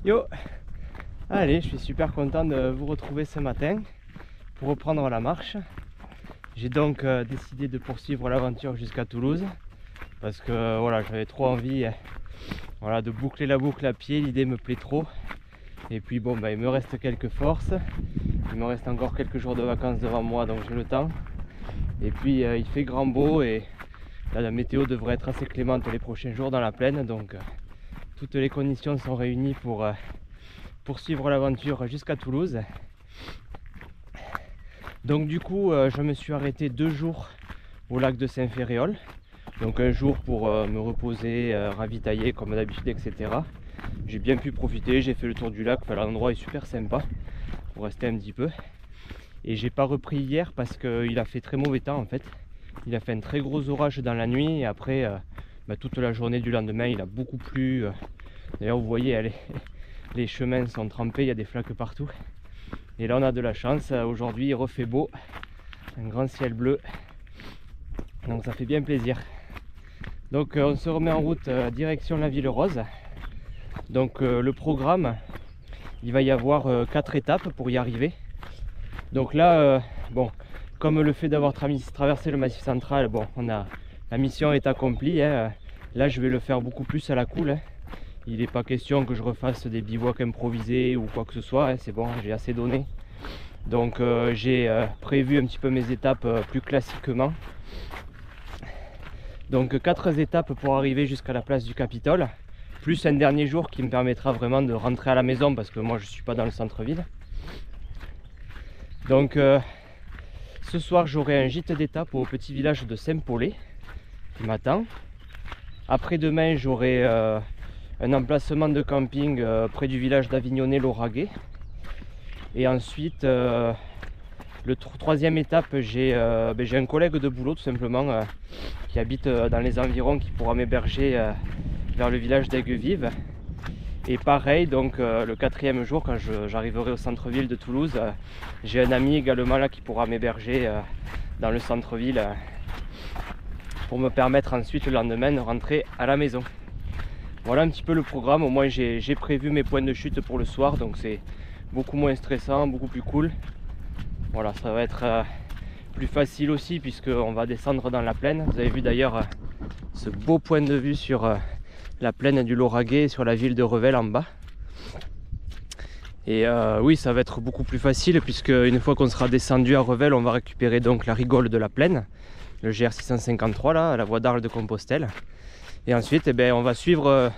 Yo, allez, je suis super content de vous retrouver ce matin pour reprendre la marche. J'ai donc décidé de poursuivre l'aventure jusqu'à Toulouse parce que voilà, j'avais trop envie voilà, de boucler la boucle à pied, l'idée me plaît trop. Et puis bon, il me reste quelques forces, il me reste encore quelques jours de vacances devant moi, donc j'ai le temps. Et puis il fait grand beau et là, la météo devrait être assez clémente les prochains jours dans la plaine, donc toutes les conditions sont réunies pour poursuivre l'aventure jusqu'à Toulouse. Donc du coup, je me suis arrêté 2 jours au lac de Saint-Ferréol. Donc un jour pour me reposer, ravitailler comme d'habitude, etc. J'ai bien pu profiter, j'ai fait le tour du lac, enfin, l'endroit est super sympa pour rester un petit peu. Et j'ai pas repris hier parce qu'il a fait très mauvais temps en fait. Il a fait un très gros orage dans la nuit et après toute la journée du lendemain il a beaucoup plu. D'ailleurs vous voyez, les chemins sont trempés, il y a des flaques partout. Et là on a de la chance, aujourd'hui il refait beau, un grand ciel bleu, donc ça fait bien plaisir. Donc on se remet en route direction la Ville Rose. Donc le programme, il va y avoir 4 étapes pour y arriver. Donc là, bon, comme le fait d'avoir traversé le Massif central, bon, la mission est accomplie, hein. Là je vais le faire beaucoup plus à la cool, hein. Il n'est pas question que je refasse des bivouacs improvisés ou quoi que ce soit, hein. C'est bon, j'ai assez donné. Donc j'ai prévu un petit peu mes étapes plus classiquement. Donc 4 étapes pour arriver jusqu'à la place du Capitole, plus un dernier jour qui me permettra vraiment de rentrer à la maison parce que moi je ne suis pas dans le centre-ville. Donc ce soir j'aurai un gîte d'étape au petit village de Saint-Paulé qui m'attend. Après-demain j'aurai un emplacement de camping près du village d'Avignonnet-Lauragais. Et ensuite le troisième étape, j'ai un collègue de boulot tout simplement qui habite dans les environs, qui pourra m'héberger vers le village d'Aigues-Vives. Et pareil, donc le 4e jour, quand j'arriverai au centre-ville de Toulouse, j'ai un ami également là qui pourra m'héberger dans le centre-ville pour me permettre ensuite le lendemain de rentrer à la maison. voilà un petit peu le programme. Au moins j'ai prévu mes points de chute pour le soir, donc c'est beaucoup moins stressant, beaucoup plus cool. Voilà, ça va être plus facile aussi puisqu'on va descendre dans la plaine. Vous avez vu d'ailleurs ce beau point de vue sur la plaine du Lauragais, sur la ville de Revel en bas. Et oui, ça va être beaucoup plus facile puisque une fois qu'on sera descendu à Revel, on va récupérer donc la rigole de la plaine, le GR 653 là, à la voie d'Arles de Compostelle. Et ensuite, eh bien, on va suivre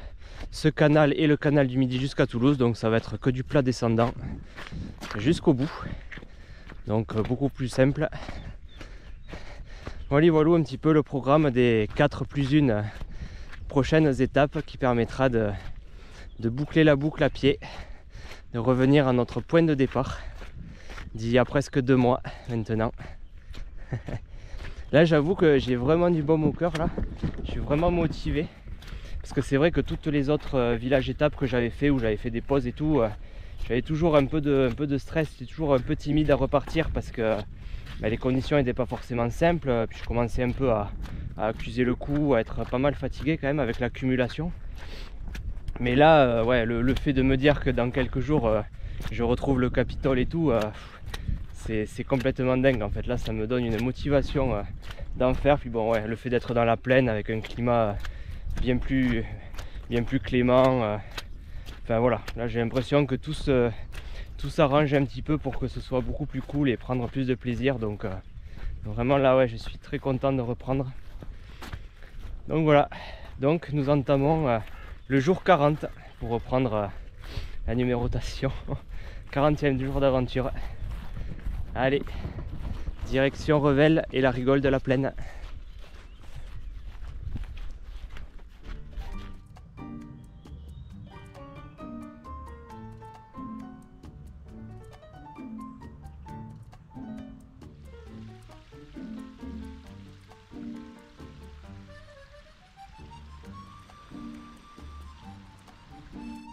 ce canal et le canal du Midi jusqu'à Toulouse. Donc ça va être que du plat descendant jusqu'au bout. Donc beaucoup plus simple. Voilà, voilà un petit peu le programme des 4 plus 1 prochaines étapes qui permettra de boucler la boucle à pied, de revenir à notre point de départ d'il y a presque 2 mois maintenant. Là j'avoue que j'ai vraiment du baume au cœur là, je suis vraiment motivé parce que c'est vrai que toutes les autres villages étapes que j'avais fait, où j'avais fait des pauses et tout, j'avais toujours un peu de stress, j'étais toujours un peu timide à repartir parce que les conditions n'étaient pas forcément simples, puis je commençais un peu à accuser le coup, à être pas mal fatigué quand même avec l'accumulation. Mais là, ouais, le fait de me dire que dans quelques jours je retrouve le Capitole et tout, c'est complètement dingue en fait. Là ça me donne une motivation d'en faire. Puis bon ouais, le fait d'être dans la plaine avec un climat bien plus clément, enfin voilà, là j'ai l'impression que tout s'arrange un petit peu pour que ce soit beaucoup plus cool et prendre plus de plaisir. Donc vraiment là ouais, je suis très content de reprendre. Donc voilà, donc nous entamons le jour 40 pour reprendre la numérotation. 40e jour d'aventure. Allez, direction Revel et la rigole de la plaine.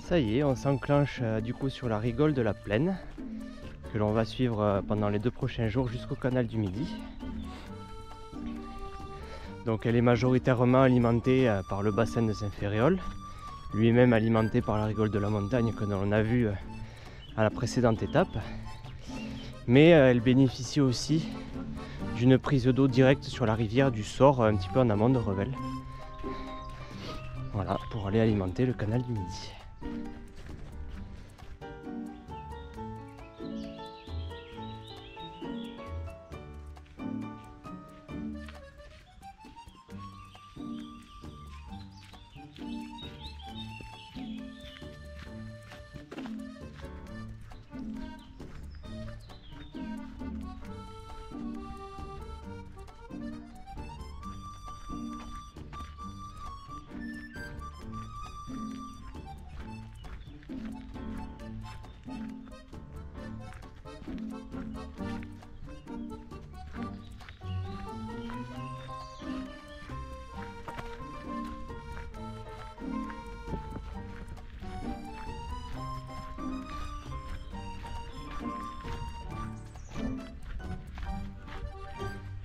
Ça y est, on s'enclenche du coup sur la rigole de la plaine, que l'on va suivre pendant les 2 prochains jours jusqu'au canal du Midi. Donc elle est majoritairement alimentée par le bassin de Saint-Ferréol, lui-même alimenté par la rigole de la montagne que l'on a vu à la précédente étape. Mais elle bénéficie aussi d'une prise d'eau directe sur la rivière du Sort, un petit peu en amont de Revel. Voilà, pour aller alimenter le canal du Midi.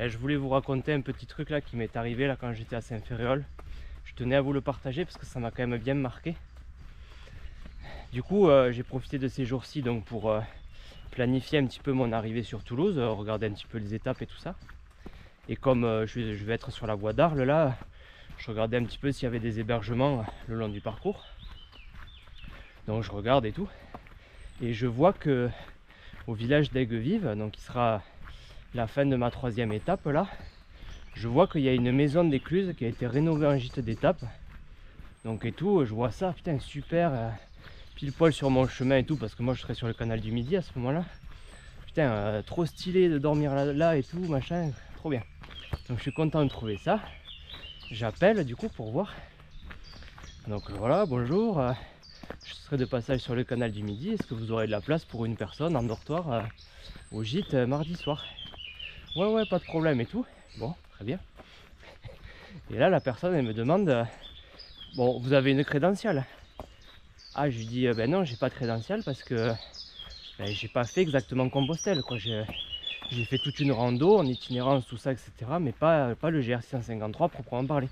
Et je voulais vous raconter un petit truc là qui m'est arrivé là quand j'étais à Saint-Ferréol. Je tenais à vous le partager parce que ça m'a quand même bien marqué. Du coup j'ai profité de ces jours-ci donc pour planifier un petit peu mon arrivée sur Toulouse, regarder un petit peu les étapes et tout ça. Et comme je vais être sur la voie d'Arles là, je regardais un petit peu s'il y avait des hébergements le long du parcours. Donc je regarde et tout. Et je vois que au village d'Aigues-Vives, donc qui sera la fin de ma 3e étape là, je vois qu'il y a une maison d'écluse qui a été rénovée en gîte d'étape. Donc et tout, je vois ça, putain super, pile poil sur mon chemin et tout, parce que moi je serai sur le canal du Midi à ce moment là. Putain, trop stylé de dormir là et tout, machin, trop bien. Donc je suis content de trouver ça. J'appelle du coup pour voir. Donc voilà, bonjour, je serai de passage sur le canal du Midi, est-ce que vous aurez de la place pour une personne en dortoir au gîte mardi soir? Ouais, pas de problème et tout. Bon, très bien. Et là, la personne, elle me demande bon, vous avez une crédentiale? Ah, je lui dis ben non, j'ai pas de crédentiale parce que j'ai pas fait exactement Compostelle, quoi. J'ai fait toute une rando en itinérance, tout ça, etc. Mais pas le GR 653 proprement parler.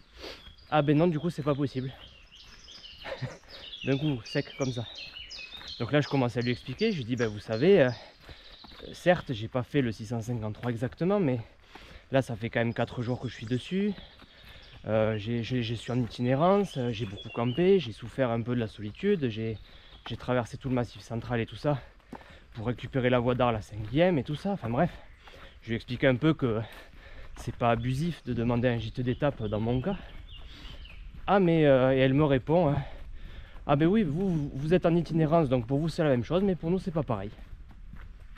Ah, ben non, du coup, c'est pas possible. d'un coup, sec comme ça. Donc là je commence à lui expliquer, je lui dis ben, vous savez, certes j'ai pas fait le 653 exactement, mais là ça fait quand même 4 jours que je suis dessus. Je suis en itinérance, j'ai beaucoup campé, j'ai souffert un peu de la solitude, j'ai traversé tout le massif central et tout ça pour récupérer la voie d'Arles, la 5e et tout ça, enfin bref. Je lui ai expliqué un peu que c'est pas abusif de demander un gîte d'étape dans mon cas. Ah mais, et elle me répond, ah ben oui, vous êtes en itinérance, donc pour vous c'est la même chose, mais pour nous c'est pas pareil.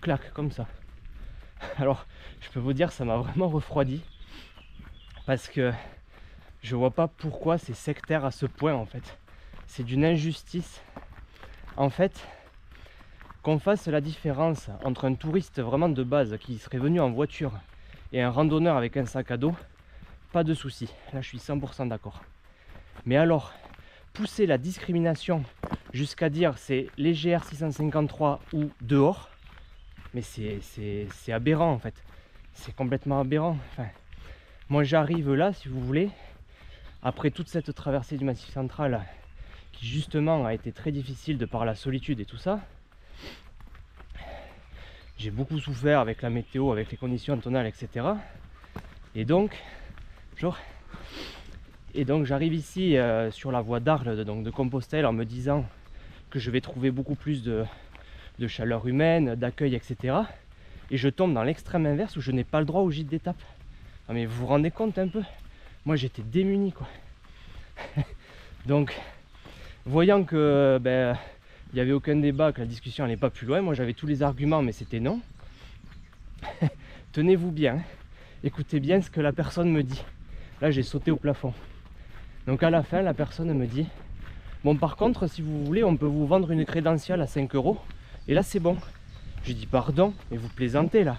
Clac, comme ça. Alors, je peux vous dire, ça m'a vraiment refroidi, parce que je vois pas pourquoi c'est sectaire à ce point en fait. C'est d'une injustice. En fait, qu'on fasse la différence entre un touriste vraiment de base qui serait venu en voiture et un randonneur avec un sac à dos, pas de souci. Là, je suis 100% d'accord. Mais alors, pousser la discrimination jusqu'à dire c'est les GR 653 ou dehors, mais c'est aberrant en fait. C'est complètement aberrant. Enfin, moi, j'arrive là, si vous voulez, après toute cette traversée du Massif central qui justement a été très difficile de par la solitude et tout ça. J'ai beaucoup souffert avec la météo, avec les conditions tonales, etc. Et donc j'arrive ici sur la voie d'Arles, donc de Compostelle, en me disant que je vais trouver beaucoup plus de chaleur humaine, d'accueil, etc. Et je tombe dans l'extrême inverse où je n'ai pas le droit au gîte d'étape. Ah, mais vous vous rendez compte un peu? Moi j'étais démuni quoi. Donc voyant que il n'y avait aucun débat, que la discussion n'allait pas plus loin, moi j'avais tous les arguments mais c'était non. Tenez-vous bien, écoutez bien ce que la personne me dit. Là j'ai sauté au plafond. Donc à la fin la personne me dit, bon par contre si vous voulez on peut vous vendre une crédentiale à 5 € et là c'est bon. Je dis pardon, mais vous plaisantez là.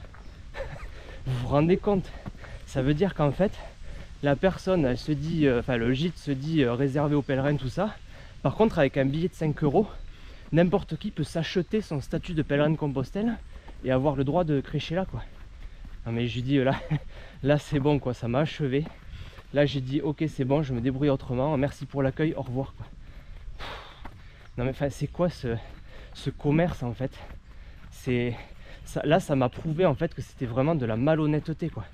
Vous vous rendez compte? Ça veut dire qu'en fait la personne elle se dit, le gîte se dit réservé aux pèlerins tout ça. Par contre avec un billet de 5 €, n'importe qui peut s'acheter son statut de pèlerin de Compostelle et avoir le droit de crécher là quoi. Non mais je lui dis là c'est bon quoi, ça m'a achevé. Là j'ai dit ok c'est bon, je me débrouille autrement, merci pour l'accueil, au revoir quoi. Non mais enfin c'est quoi ce commerce en fait? Là ça m'a prouvé en fait que c'était vraiment de la malhonnêteté quoi.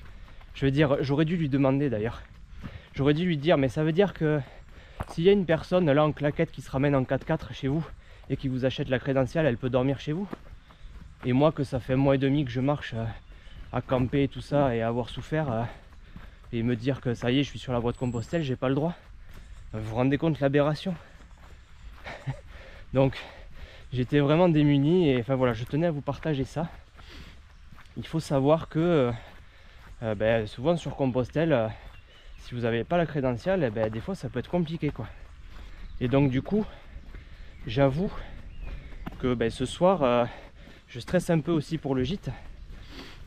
Je veux dire, j'aurais dû lui demander d'ailleurs. J'aurais dû lui dire, mais ça veut dire que s'il y a une personne là en claquette qui se ramène en 4x4 chez vous et qui vous achète la crédentiale, elle peut dormir chez vous. Et moi que ça fait 1 mois et demi que je marche à camper et tout ça et à avoir souffert et me dire que ça y est je suis sur la voie de Compostelle, j'ai pas le droit. Vous vous rendez compte l'aberration? Donc j'étais vraiment démuni et enfin voilà, je tenais à vous partager ça. Il faut savoir que souvent sur Compostelle, si vous n'avez pas la crédentiale, des fois ça peut être compliqué quoi. Et donc du coup j'avoue que ce soir je stresse un peu aussi pour le gîte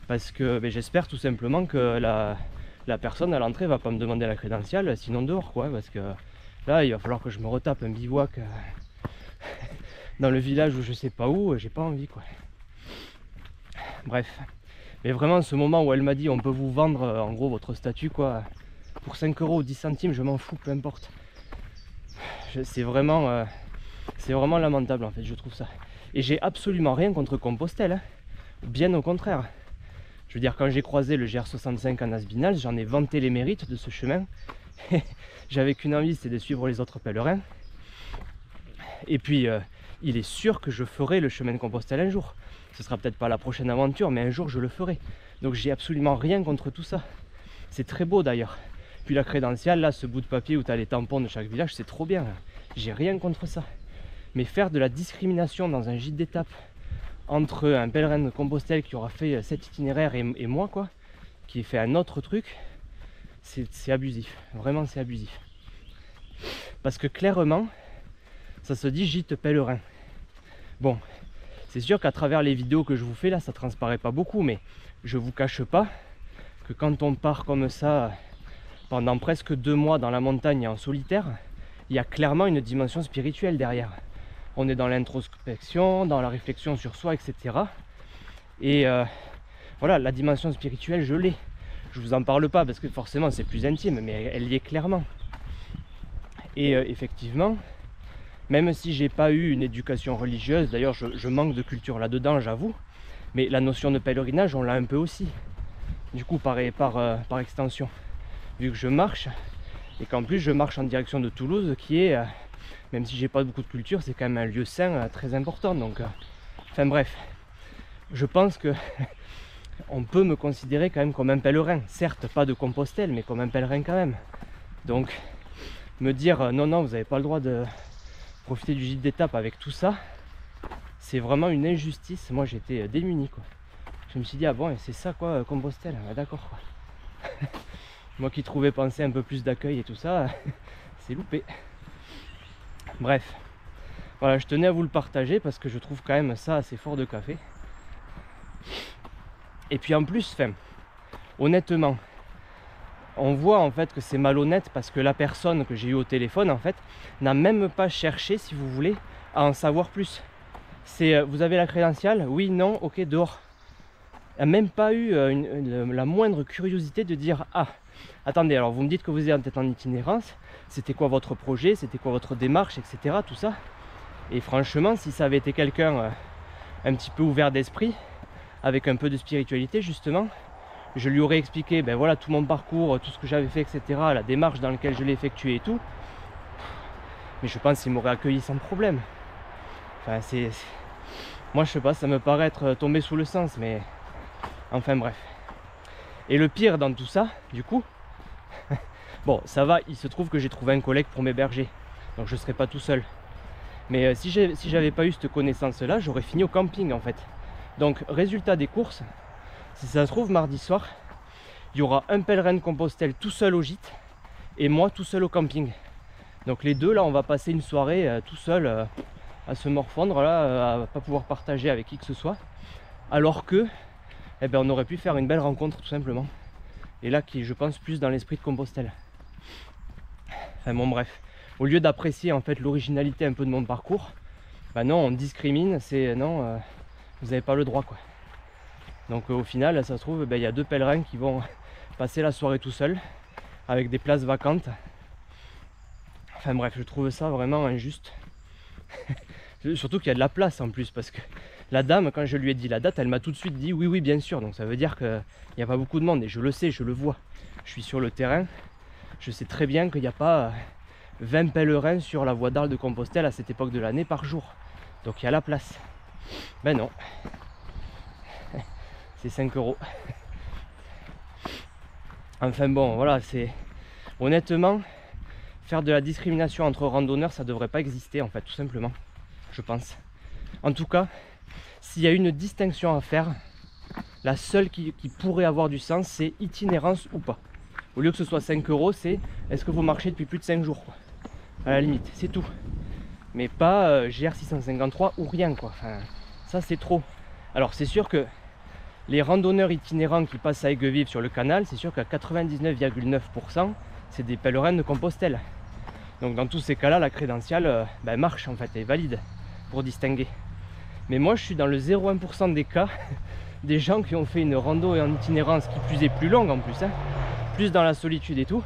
parce que j'espère tout simplement que la personne à l'entrée va pas me demander la crédentiale, sinon dehors quoi, parce que là il va falloir que je me retape un bivouac dans le village où je sais pas où, j'ai pas envie quoi. Bref, mais vraiment ce moment où elle m'a dit on peut vous vendre en gros votre statut quoi pour 5 € ou 10 centimes, je m'en fous, peu importe. C'est vraiment lamentable en fait, je trouve ça. Et j'ai absolument rien contre Compostelle, hein. Bien au contraire. Je veux dire, quand j'ai croisé le GR65 en Asbinals, j'en ai vanté les mérites de ce chemin. J'avais qu'une envie, c'est de suivre les autres pèlerins. Et puis, il est sûr que je ferai le chemin de Compostelle un jour. Ce sera peut-être pas la prochaine aventure, mais un jour je le ferai. Donc j'ai absolument rien contre tout ça. C'est très beau d'ailleurs. Puis la crédentiale, là, ce bout de papier où tu as les tampons de chaque village, c'est trop bien. J'ai rien contre ça. Mais faire de la discrimination dans un gîte d'étape entre un pèlerin de Compostelle qui aura fait cet itinéraire et moi, quoi, qui ai fait un autre truc, c'est abusif. Vraiment, c'est abusif. Parce que clairement, ça se dit gîte pèlerin. Bon, c'est sûr qu'à travers les vidéos que je vous fais là, ça transparaît pas beaucoup, mais je vous cache pas que quand on part comme ça pendant presque 2 mois dans la montagne en solitaire, il y a clairement une dimension spirituelle derrière. On est dans l'introspection, dans la réflexion sur soi, etc. Et voilà, la dimension spirituelle, je l'ai. Je vous en parle pas parce que forcément c'est plus intime, mais elle y est clairement. Et effectivement, Même si j'ai pas eu une éducation religieuse, d'ailleurs je manque de culture là-dedans, j'avoue, mais la notion de pèlerinage, on l'a un peu aussi. Du coup, par extension, vu que je marche, et qu'en plus je marche en direction de Toulouse, qui est, même si j'ai pas beaucoup de culture, c'est quand même un lieu saint très important. Donc, enfin bref, je pense que on peut me considérer quand même comme un pèlerin. Certes, pas de Compostelle, mais comme un pèlerin quand même. Donc, me dire non, non, vous n'avez pas le droit de profiter du gîte d'étape avec tout ça, c'est vraiment une injustice. Moi, j'étais démuni, quoi. Je me suis dit, ah bon, et c'est ça, quoi, Compostelle, ah, d'accord, quoi. Moi qui trouvais penser un peu plus d'accueil et tout ça, c'est loupé. Bref, voilà, je tenais à vous le partager parce que je trouve quand même ça assez fort de café. Et puis en plus, honnêtement, on voit en fait que c'est malhonnête parce que la personne que j'ai eue au téléphone en fait n'a même pas cherché, si vous voulez, à en savoir plus. C'est vous avez la crédentiale? Oui, non, ok, dehors. Elle n'a même pas eu la moindre curiosité de dire ah, attendez, alors vous me dites que vous êtes en itinérance, c'était quoi votre projet, c'était quoi votre démarche, etc. Tout ça. Et franchement, si ça avait été quelqu'un un petit peu ouvert d'esprit, avec un peu de spiritualité justement, je lui aurais expliqué ben voilà, tout mon parcours, tout ce que j'avais fait, etc., la démarche dans laquelle je l'ai effectué et tout. Mais je pense qu'il m'aurait accueilli sans problème. Enfin, moi je sais pas, ça me paraît être tombé sous le sens, mais enfin bref. Et le pire dans tout ça, du coup, bon, ça va, il se trouve que j'ai trouvé un collègue pour m'héberger, donc je ne serai pas tout seul. Mais si j'avais pas eu cette connaissance-là, j'aurais fini au camping en fait. Donc, résultat des courses, si ça se trouve, mardi soir, il y aura un pèlerin de Compostelle tout seul au gîte et moi tout seul au camping. Donc les deux, là, on va passer une soirée tout seul à se morfondre, là, à pas pouvoir partager avec qui que ce soit. Alors que, eh ben, on aurait pu faire une belle rencontre tout simplement. Et là, qui je pense plus dans l'esprit de Compostelle. Enfin bon, bref. Au lieu d'apprécier en fait l'originalité un peu de mon parcours, bah non, on discrimine, c'est non, vous n'avez pas le droit, quoi. Donc au final, ça se trouve, il y a deux pèlerins qui vont passer la soirée tout seuls, avec des places vacantes. Enfin bref, je trouve ça vraiment injuste. Surtout qu'il y a de la place en plus, parce que la dame, quand je lui ai dit la date, elle m'a tout de suite dit oui, oui, bien sûr. Donc ça veut dire qu'il n'y a pas beaucoup de monde, et je le sais, je le vois. Je suis sur le terrain, je sais très bien qu'il n'y a pas 20 pèlerins sur la voie d'Arles de Compostelle à cette époque de l'année par jour. Donc il y a la place. Ben non. C'est 5 €. Enfin bon, voilà, c'est... Honnêtement, faire de la discrimination entre randonneurs, ça devrait pas exister en fait, tout simplement. Je pense. En tout cas, s'il y a une distinction à faire, la seule qui pourrait avoir du sens, c'est itinérance ou pas. Au lieu que ce soit 5 €, c'est est-ce que vous marchez depuis plus de 5 jours, quoi. À la limite, c'est tout. Mais pas GR653 ou rien, quoi. Enfin, ça c'est trop. Alors c'est sûr que les randonneurs itinérants qui passent à Aigues-Vives sur le canal, c'est sûr qu'à 99,9%, c'est des pèlerins de Compostelle. Donc dans tous ces cas-là, la crédentiale marche en fait, est valide pour distinguer. Mais moi je suis dans le 0,1% des cas des gens qui ont fait une rando et en itinérance qui plus est plus longue en plus, hein, plus dans la solitude et tout,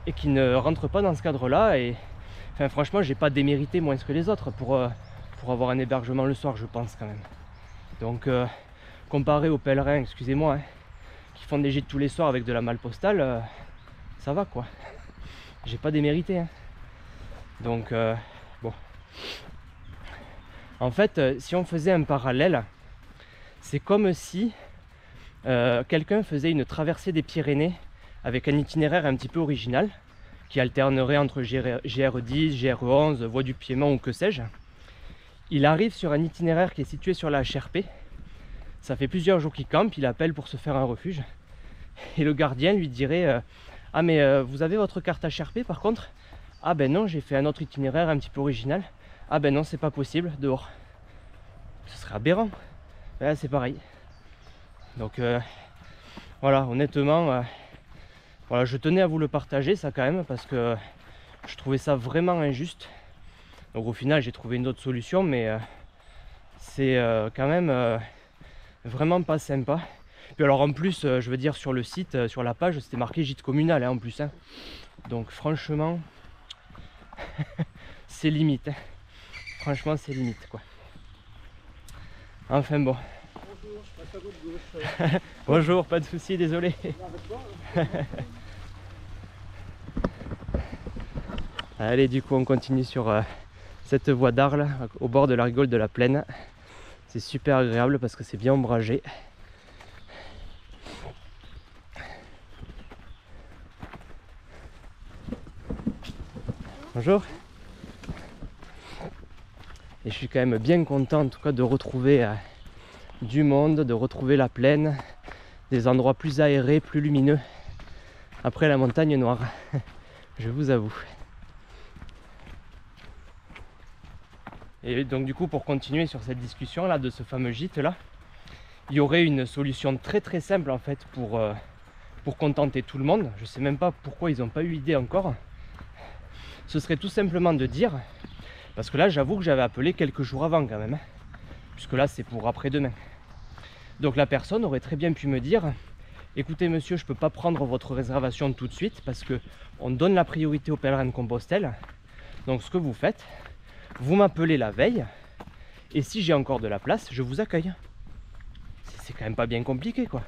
et qui ne rentrent pas dans ce cadre-là. Et enfin, franchement, j'ai pas démérité moins que les autres pour avoir un hébergement le soir, je pense quand même. Donc comparé aux pèlerins, excusez-moi, hein, qui font des gîtes tous les soirs avec de la malle postale, ça va quoi. J'ai pas démérité, hein. Donc bon. En fait, si on faisait un parallèle, c'est comme si quelqu'un faisait une traversée des Pyrénées avec un itinéraire un petit peu original, qui alternerait entre GR10, GR11, Voie du Piémont ou que sais-je. Il arrive sur un itinéraire qui est situé sur la HRP. Ça fait plusieurs jours qu'il campe, il appelle pour se faire un refuge. Et le gardien lui dirait ah mais vous avez votre carte HRP par contre? Ah ben non, j'ai fait un autre itinéraire un petit peu original. Ah ben non, c'est pas possible, dehors. Ce serait aberrant. Là c'est pareil. Donc voilà, honnêtement, voilà, je tenais à vous le partager ça quand même, parce que je trouvais ça vraiment injuste. Donc au final j'ai trouvé une autre solution, mais c'est quand même vraiment pas sympa. Puis alors en plus, je veux dire, sur le site, sur la page, c'était marqué gîte communal, hein, en plus, hein. Donc franchement, c'est limite, hein. Franchement, c'est limite quoi. Enfin bon. Bonjour, je passe à votre gauche. Bonjour, pas de soucis, désolé. Allez, du coup, on continue sur cette voie d'Arles, au bord de la rigole de la Plaine. C'est super agréable parce que c'est bien ombragé. Bonjour. Et je suis quand même bien content en tout cas de retrouver du monde, de retrouver la plaine, des endroits plus aérés, plus lumineux après la montagne noire, je vous avoue. Et donc du coup, pour continuer sur cette discussion là de ce fameux gîte là, il y aurait une solution très simple en fait pour contenter tout le monde. Je sais même pas pourquoi ils n'ont pas eu l'idée encore. Ce serait tout simplement de dire, parce que là j'avoue que j'avais appelé quelques jours avant quand même, puisque là c'est pour après-demain. Donc la personne aurait très bien pu me dire, écoutez monsieur, je peux pas prendre votre réservation tout de suite parce que on donne la priorité aux pèlerins de Compostelle. Donc ce que vous faites, vous m'appelez la veille et si j'ai encore de la place, je vous accueille. C'est quand même pas bien compliqué quoi.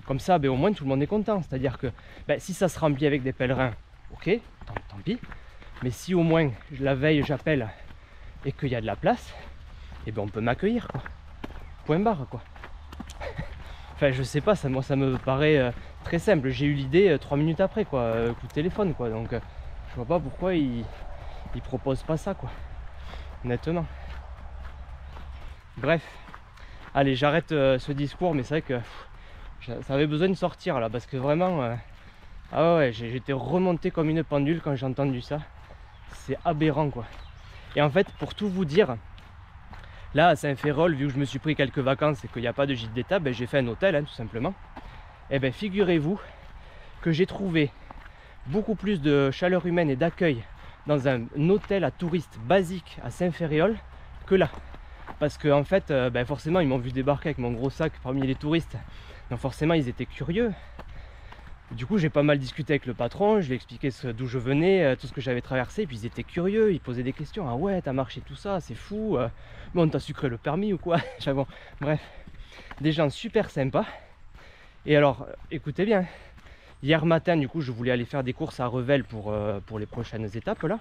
Comme ça, au moins tout le monde est content. C'est-à-dire que si ça se remplit avec des pèlerins, ok, tant pis. Mais si au moins la veille j'appelle et qu'il y a de la place, on peut m'accueillir quoi. Point barre quoi. Enfin je sais pas, moi ça me paraît très simple. J'ai eu l'idée 3 minutes après quoi, coup de téléphone quoi. Donc je vois pas pourquoi ils proposent pas ça quoi. Honnêtement. Bref. Allez, j'arrête ce discours, mais c'est vrai que ça avait besoin de sortir là, parce que vraiment, ah ouais, j'étais remonté comme une pendule quand j'ai entendu ça. C'est aberrant quoi. Et en fait, pour tout vous dire, là à Saint-Ferréol, vu que je me suis pris quelques vacances et qu'il n'y a pas de gîte d'étape, j'ai fait un hôtel tout simplement. Et figurez-vous que j'ai trouvé beaucoup plus de chaleur humaine et d'accueil dans un hôtel à touristes basique à Saint-Ferréol que là. Parce que en fait, forcément, ils m'ont vu débarquer avec mon gros sac parmi les touristes. Donc forcément, ils étaient curieux. Du coup, j'ai pas mal discuté avec le patron. Je lui ai expliqué d'où je venais, tout ce que j'avais traversé. Et puis ils étaient curieux. Ils posaient des questions. Ah ouais, t'as marché tout ça, c'est fou. Bon, t'as sucré le permis ou quoi? Bon, bref, des gens super sympas. Et alors, écoutez bien. Hier matin, du coup, je voulais aller faire des courses à Revel pour les prochaines étapes là.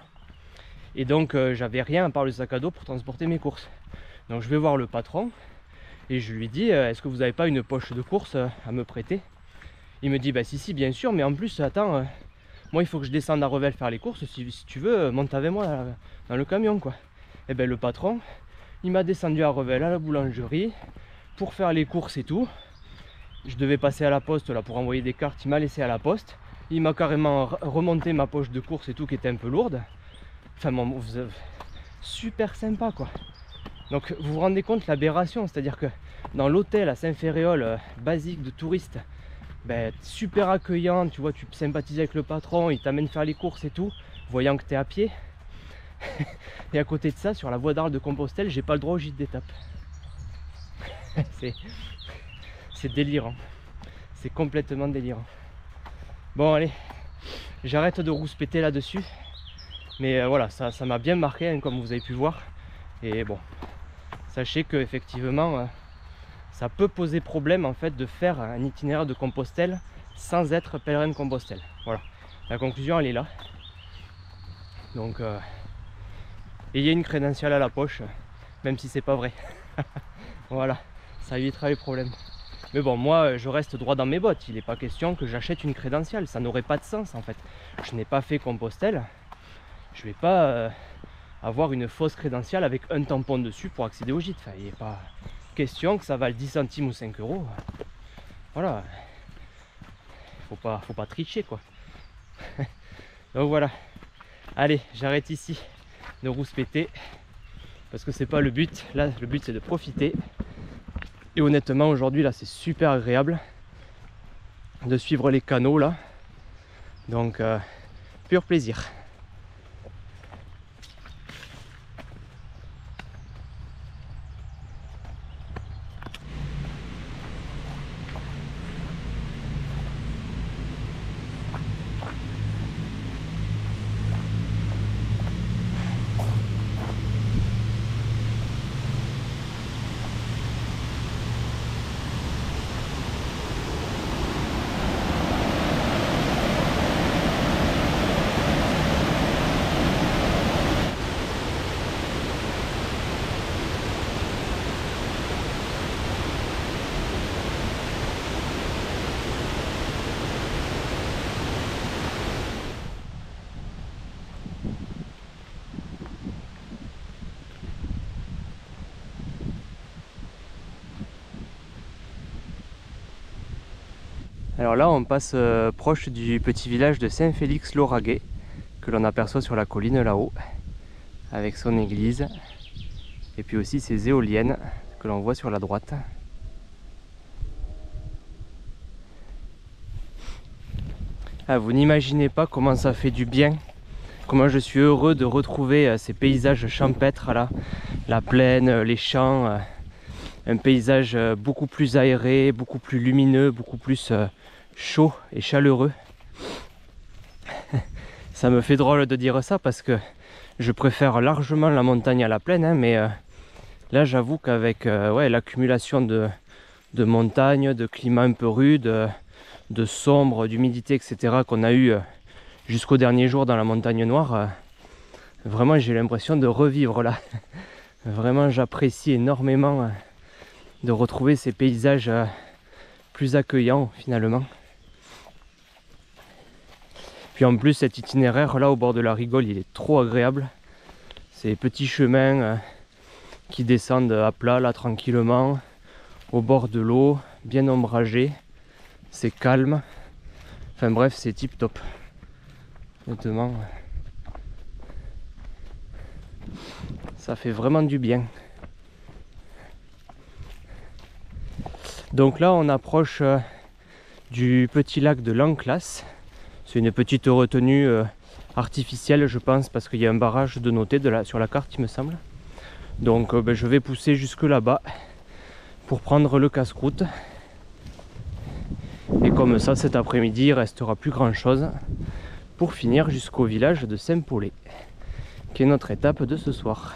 Et donc, j'avais rien à part le sac à dos pour transporter mes courses. Donc je vais voir le patron et je lui dis est-ce que vous n'avez pas une poche de course à me prêter? Il me dit si bien sûr, mais en plus attends, moi il faut que je descende à Revel faire les courses, si tu veux monte avec moi dans le camion quoi. Et le patron il m'a descendu à Revel à la boulangerie pour faire les courses et tout. Je devais passer à la poste là pour envoyer des cartes, il m'a laissé à la poste, il m'a carrément remonté ma poche de course et tout qui était un peu lourde. Enfin super sympa quoi. Donc vous vous rendez compte l'aberration, c'est-à-dire que dans l'hôtel à Saint-Ferréol basique de touristes, super accueillant, tu vois, tu sympathises avec le patron, il t'amène faire les courses et tout, voyant que tu es à pied. Et à côté de ça, sur la voie d'Arles de Compostelle, j'ai pas le droit au gîte d'étape. C'est délirant, c'est complètement délirant. Bon allez, j'arrête de rouspéter là-dessus, mais voilà, ça m'a bien marqué comme vous avez pu voir. Et bon, sachez que effectivement ça peut poser problème en fait de faire un itinéraire de Compostelle sans être pèlerin de Compostelle. Voilà, la conclusion elle est là. Donc ayez une crédentiale à la poche, même si c'est pas vrai. Voilà, ça évitera les problèmes. Mais bon, moi je reste droit dans mes bottes, il n'est pas question que j'achète une crédentiale, ça n'aurait pas de sens en fait. Je n'ai pas fait Compostelle, je vais pas avoir une fausse crédentiale avec un tampon dessus pour accéder au gîte. Enfin, il n'est pas question que ça vaille 10 centimes ou 5 euros. Voilà. Faut pas tricher quoi. Donc voilà. Allez, j'arrête ici de rouspéter. Parce que c'est pas le but. Là, le but c'est de profiter. Et honnêtement, aujourd'hui, là, c'est super agréable de suivre les canaux là. Donc, pur plaisir. Alors là on passe proche du petit village de Saint-Félix-Lauragais que l'on aperçoit sur la colline là-haut, avec son église et puis aussi ses éoliennes que l'on voit sur la droite. Ah, vous n'imaginez pas comment ça fait du bien, comment je suis heureux de retrouver ces paysages champêtres là, la plaine, les champs, un paysage beaucoup plus aéré, beaucoup plus lumineux, beaucoup plus chaud et chaleureux. Ça me fait drôle de dire ça parce que je préfère largement la montagne à la plaine, hein, mais là j'avoue qu'avec ouais, l'accumulation de montagnes, de climat un peu rude, de sombre, d'humidité, etc. qu'on a eu jusqu'au dernier jour dans la montagne noire, vraiment j'ai l'impression de revivre là. Vraiment j'apprécie énormément de retrouver ces paysages plus accueillants finalement. Puis en plus cet itinéraire là au bord de la rigole il est trop agréable. Ces petits chemins qui descendent à plat là tranquillement au bord de l'eau, bien ombragés. C'est calme, enfin bref c'est tip top, honnêtement ça fait vraiment du bien. Donc là on approche du petit lac de l'Anclasse. C'est une petite retenue artificielle je pense parce qu'il y a un barrage de noté sur la carte il me semble. Donc je vais pousser jusque là-bas pour prendre le casse-croûte. Et comme ça, cet après-midi, il ne restera plus grand-chose pour finir jusqu'au village de Saint-Paulé, qui est notre étape de ce soir.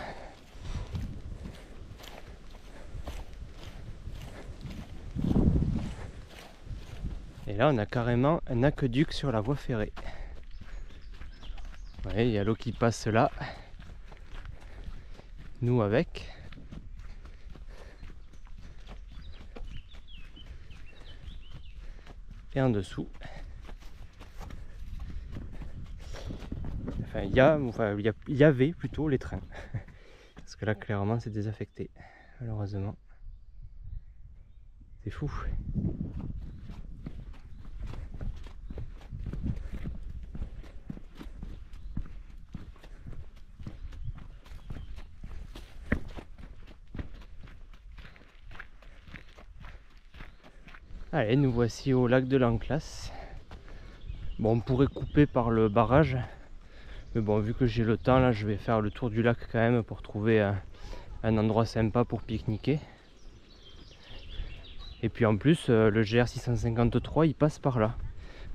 Et là, on a carrément un aqueduc sur la voie ferrée. Ouais, il y a l'eau qui passe là. Nous avec. Et en dessous, enfin, il y avait plutôt les trains. Parce que là, clairement, c'est désaffecté. Malheureusement. C'est fou. Allez, nous voici au lac de l'Anclasse. Bon, on pourrait couper par le barrage, mais bon, vu que j'ai le temps, là, je vais faire le tour du lac quand même pour trouver un endroit sympa pour pique-niquer. Et puis en plus, le GR 653, il passe par là.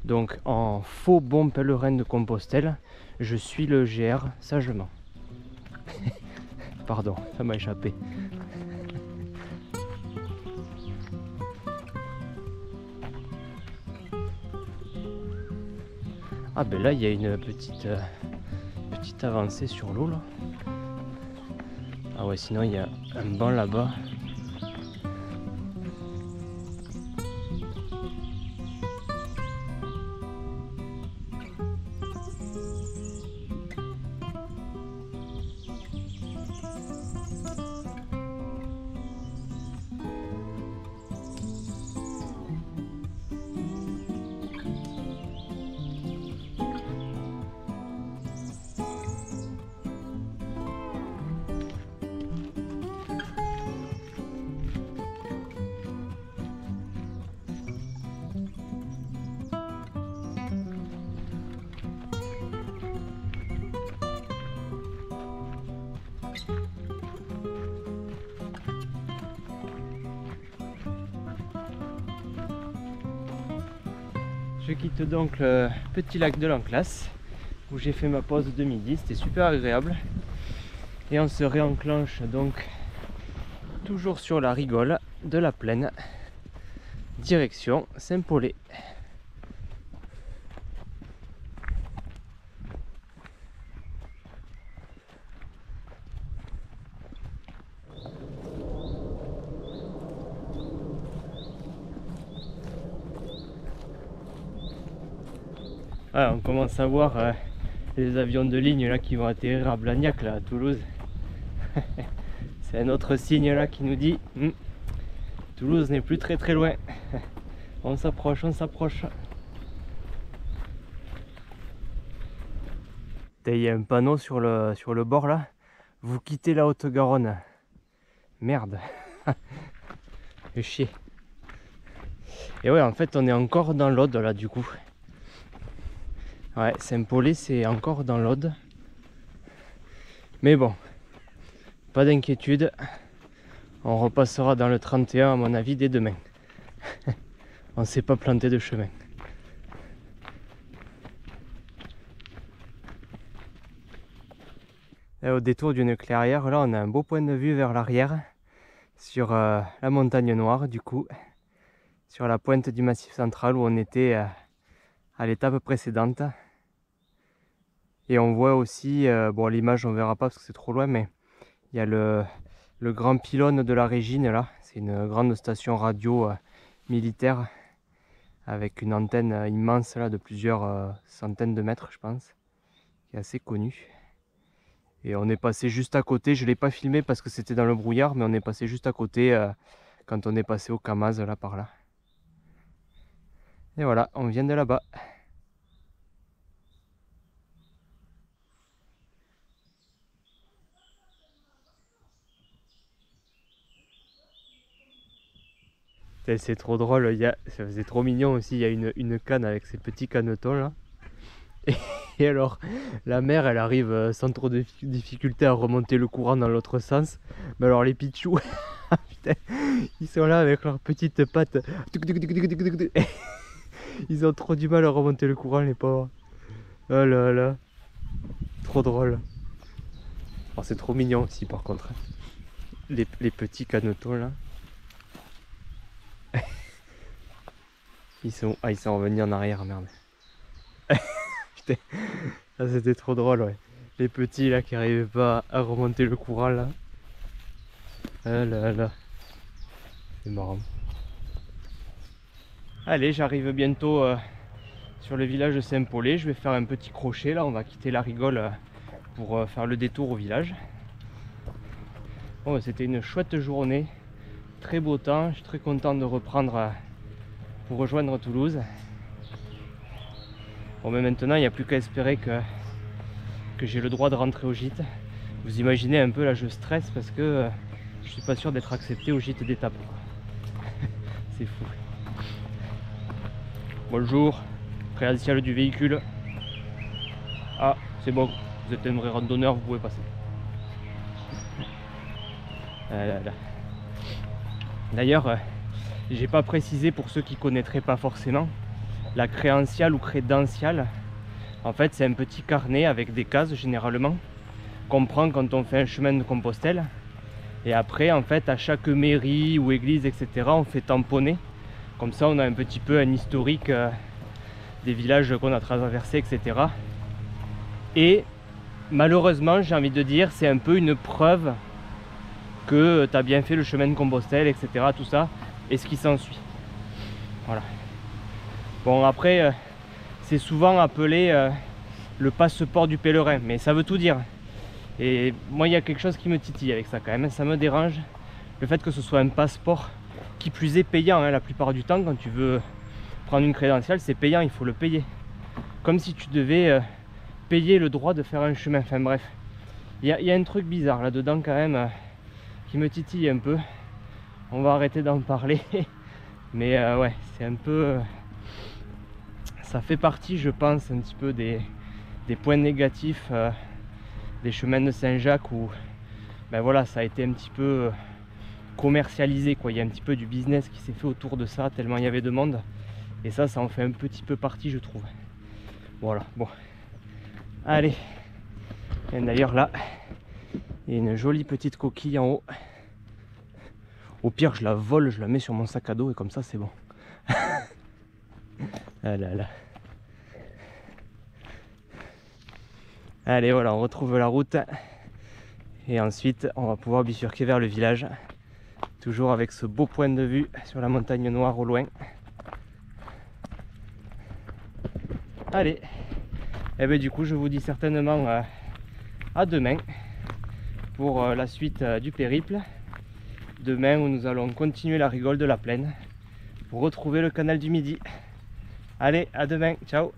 Donc, en faux bon pèlerin de Compostelle, je suis le GR sagement. Pardon, ça m'a échappé. Ah ben là il y a une petite avancée sur l'eau là. Ah ouais, sinon il y a un banc là-bas. Je quitte donc le petit lac de l'Anclasse où j'ai fait ma pause de midi, c'était super agréable. Et on se réenclenche donc toujours sur la rigole de la plaine, direction Saint-Paulé. Ah, on commence à voir les avions de ligne là qui vont atterrir à Blagnac là à Toulouse. C'est un autre signe là qui nous dit Toulouse n'est plus très loin. On s'approche, on s'approche. Il y a un panneau sur le bord là. Vous quittez la Haute-Garonne. Merde. Fait chier. Et ouais, en fait, on est encore dans l'Aude là du coup. Ouais, Saint-Paulé, c'est encore dans l'Aude. Mais bon, pas d'inquiétude. On repassera dans le 31 à mon avis dès demain. On s'est pas planté de chemin. Et au détour d'une clairière, là on a un beau point de vue vers l'arrière sur la montagne Noire du coup, sur la pointe du Massif central où on était à l'étape précédente. Et on voit aussi, bon l'image on verra pas parce que c'est trop loin, mais il y a le grand pylône de la Régine là, c'est une grande station radio militaire avec une antenne immense là de plusieurs centaines de mètres je pense, qui est assez connue. Et on est passé juste à côté, je ne l'ai pas filmé parce que c'était dans le brouillard, mais on est passé juste à côté quand on est passé au Camaz là par là. Et voilà, on vient de là-bas. C'est trop drôle, ça faisait trop mignon aussi, il y a une canne avec ces petits canetons là. Et alors, la mère elle arrive sans trop de difficulté à remonter le courant dans l'autre sens. Mais alors les pitchous, putain, ils sont là avec leurs petites pattes. Ils ont trop du mal à remonter le courant les pauvres. Oh là là, trop drôle. Alors c'est trop mignon aussi par contre. Les petits canetons là. Ils sont revenus en arrière, merde. Putain, ça c'était trop drôle, ouais. Les petits là qui n'arrivaient pas à remonter le courant là. Ah là là. C'est marrant. Allez, j'arrive bientôt sur le village de Saint-Paulé. Je vais faire un petit crochet là. On va quitter la rigole pour faire le détour au village. Bon, c'était une chouette journée. Très beau temps. Je suis très content de reprendre pour rejoindre Toulouse. Bon, mais maintenant il n'y a plus qu'à espérer que j'ai le droit de rentrer au gîte. Vous imaginez un peu là, je stresse parce que je suis pas sûr d'être accepté au gîte d'étape. C'est fou. Bonjour, crédential du véhicule. Ah, c'est bon, vous êtes un vrai randonneur, vous pouvez passer. D'ailleurs, j'ai pas précisé pour ceux qui connaîtraient pas forcément. La crédentiale ou crédentiale, en fait c'est un petit carnet avec des cases généralement qu'on prend quand on fait un chemin de Compostelle. Et après en fait à chaque mairie ou église etc on fait tamponner. Comme ça on a un petit peu un historique des villages qu'on a traversés etc. Et malheureusement j'ai envie de dire c'est un peu une preuve que tu as bien fait le chemin de Compostelle etc. tout ça et ce qui s'ensuit. Voilà. Bon après c'est souvent appelé le passeport du pèlerin, mais ça veut tout dire. Et moi il y a quelque chose qui me titille avec ça quand même, ça me dérange. Le fait que ce soit un passeport, qui plus est payant hein, la plupart du temps quand tu veux prendre une crédentiale c'est payant, il faut le payer. Comme si tu devais payer le droit de faire un chemin, enfin bref. Il y a un truc bizarre là-dedans quand même qui me titille un peu. On va arrêter d'en parler. Mais ouais, c'est un peu... ça fait partie, je pense, un petit peu des points négatifs des chemins de Saint-Jacques où ben voilà, ça a été un petit peu commercialisé, quoi. Il y a un petit peu du business qui s'est fait autour de ça, tellement il y avait de monde. Et ça en fait un petit peu partie, je trouve. Voilà, bon. Allez. Et d'ailleurs là, il y a une jolie petite coquille en haut. Au pire, je la vole, je la mets sur mon sac à dos et comme ça, c'est bon. Ah là là. Allez, voilà, on retrouve la route. Et ensuite, on va pouvoir bifurquer vers le village. Toujours avec ce beau point de vue sur la montagne Noire au loin. Allez. Et bien du coup, je vous dis certainement à demain pour la suite du périple. Demain où nous allons continuer la rigole de la plaine pour retrouver le canal du Midi. Allez, à demain, ciao.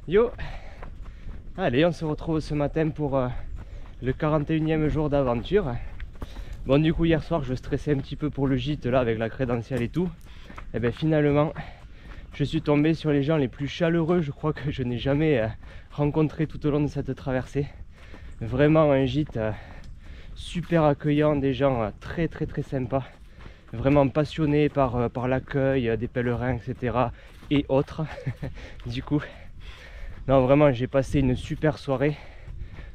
Yo! Allez, on se retrouve ce matin pour le 41e jour d'aventure. Bon, du coup, hier soir, je stressais un petit peu pour le gîte là avec la crédentielle et tout. Et bien finalement, je suis tombé sur les gens les plus chaleureux, je crois, que je n'ai jamais rencontré tout au long de cette traversée. Vraiment un gîte super accueillant, des gens très sympas, vraiment passionnés par l'accueil des pèlerins, etc. et autres. Du coup, non, vraiment, j'ai passé une super soirée.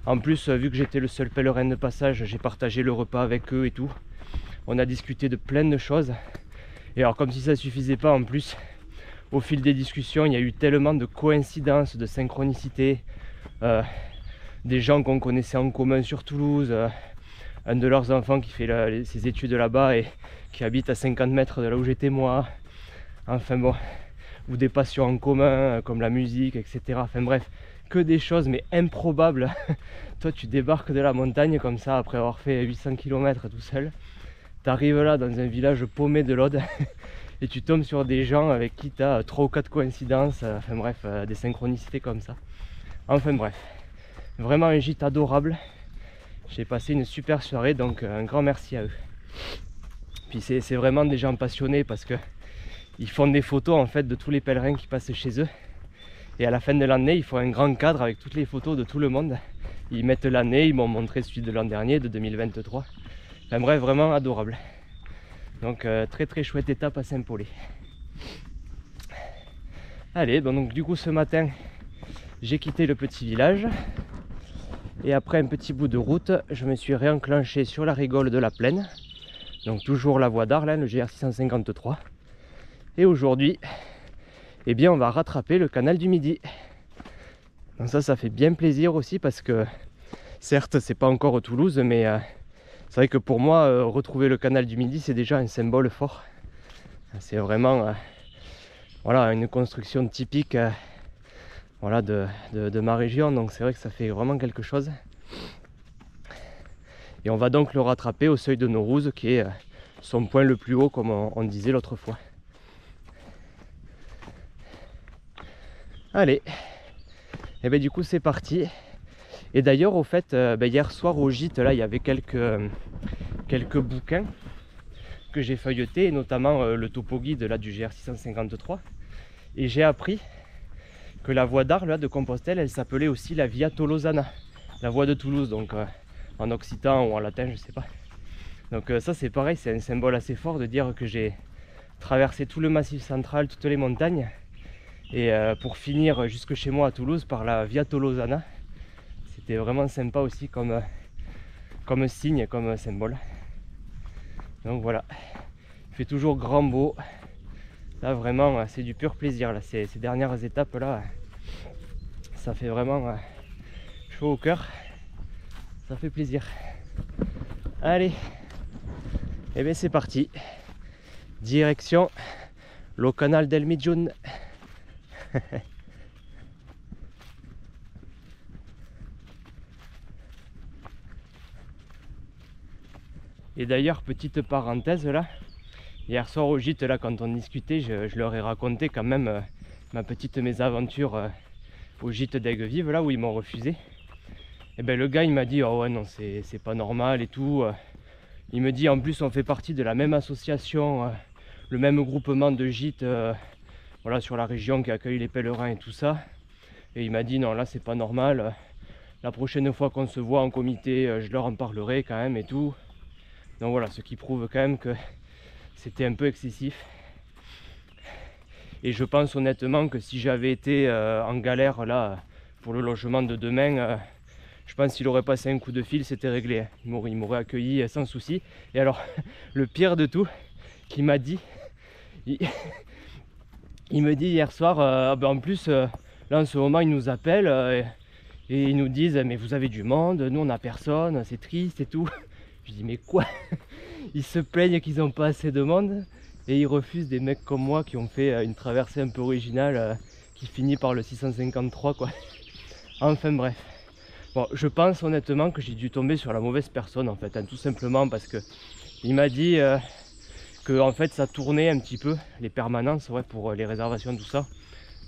En plus, vu que j'étais le seul pèlerin de passage, j'ai partagé le repas avec eux et tout. On a discuté de plein de choses. Et alors, comme si ça ne suffisait pas, en plus, au fil des discussions, il y a eu tellement de coïncidences, de synchronicités. Des gens qu'on connaissait en commun sur Toulouse. Un de leurs enfants qui fait ses études là-bas et qui habite à 50 mètres de là où j'étais moi. Enfin bon, ou des passions en commun comme la musique, etc. Enfin bref, que des choses mais improbables. Toi tu débarques de la montagne comme ça après avoir fait 800 km tout seul. Tu arrives là dans un village paumé de l'Aude et tu tombes sur des gens avec qui tu as 3 ou 4 coïncidences. Enfin bref, des synchronicités comme ça. Enfin bref, vraiment un gîte adorable. J'ai passé une super soirée, donc un grand merci à eux. Puis c'est vraiment des gens passionnés parce que ils font des photos en fait de tous les pèlerins qui passent chez eux. Et à la fin de l'année, ils font un grand cadre avec toutes les photos de tout le monde. Ils mettent l'année, ils m'ont montré celui de l'an dernier, de 2023. Enfin bref, vraiment adorable. Donc très chouette étape à Saint-Paulé. Allez, donc du coup ce matin, j'ai quitté le petit village. Et après un petit bout de route, je me suis réenclenché sur la rigole de la plaine. Donc toujours la voie d'Arles, le GR 653. Et aujourd'hui, eh bien, on va rattraper le canal du Midi. Donc ça fait bien plaisir aussi parce que, certes, c'est pas encore Toulouse, mais c'est vrai que pour moi, retrouver le canal du Midi, c'est déjà un symbole fort. C'est vraiment voilà, une construction typique voilà, de ma région, donc c'est vrai que ça fait vraiment quelque chose. Et on va donc le rattraper au seuil de Naurouze, qui est son point le plus haut, comme on disait l'autre fois. Allez, et bien du coup c'est parti. Et d'ailleurs au fait, hier soir au gîte, là il y avait quelques bouquins que j'ai feuilletés, et notamment le topo guide là, du GR 653. Et j'ai appris que la voie d'Arles de Compostelle, elle s'appelait aussi la Via Tolosana, la voie de Toulouse, donc en occitan ou en latin, je sais pas. Donc ça c'est pareil, c'est un symbole assez fort de dire que j'ai traversé tout le massif central, toutes les montagnes, et pour finir jusque chez moi à Toulouse par la Via Tolosana. C'était vraiment sympa aussi comme signe, comme symbole. Donc voilà, il fait toujours grand beau. Là vraiment c'est du pur plaisir là. Ces dernières étapes là, ça fait vraiment chaud au cœur, ça fait plaisir. Allez, et bien c'est parti, direction le canal del Midjun. Et d'ailleurs, petite parenthèse là, hier soir au gîte, là, quand on discutait, je leur ai raconté quand même ma petite mésaventure au gîte d'Aigues-Vives, là où ils m'ont refusé. Et ben le gars il m'a dit oh ouais non c'est pas normal et tout. Il me dit en plus on fait partie de la même association, le même groupement de gîtes voilà, sur la région qui accueille les pèlerins et tout ça. Et il m'a dit non là c'est pas normal, la prochaine fois qu'on se voit en comité je leur en parlerai quand même et tout. Donc voilà, ce qui prouve quand même que c'était un peu excessif. Et je pense honnêtement que si j'avais été en galère là pour le logement de demain, je pense qu'il aurait passé un coup de fil, c'était réglé. Il m'aurait accueilli sans souci. Et alors, le pire de tout, qu'il m'a dit, il me dit hier soir, ben en plus, là en ce moment, ils nous appellent et ils nous disent, mais vous avez du monde, nous on n'a personne, c'est triste et tout. Je dis, mais quoi? Ils se plaignent qu'ils n'ont pas assez de monde et ils refusent des mecs comme moi qui ont fait une traversée un peu originale qui finit par le 653, quoi. Enfin bref. Bon, je pense honnêtement que j'ai dû tomber sur la mauvaise personne en fait, hein, tout simplement parce que il m'a dit que en fait ça tournait un petit peu les permanences, ouais, pour les réservations tout ça.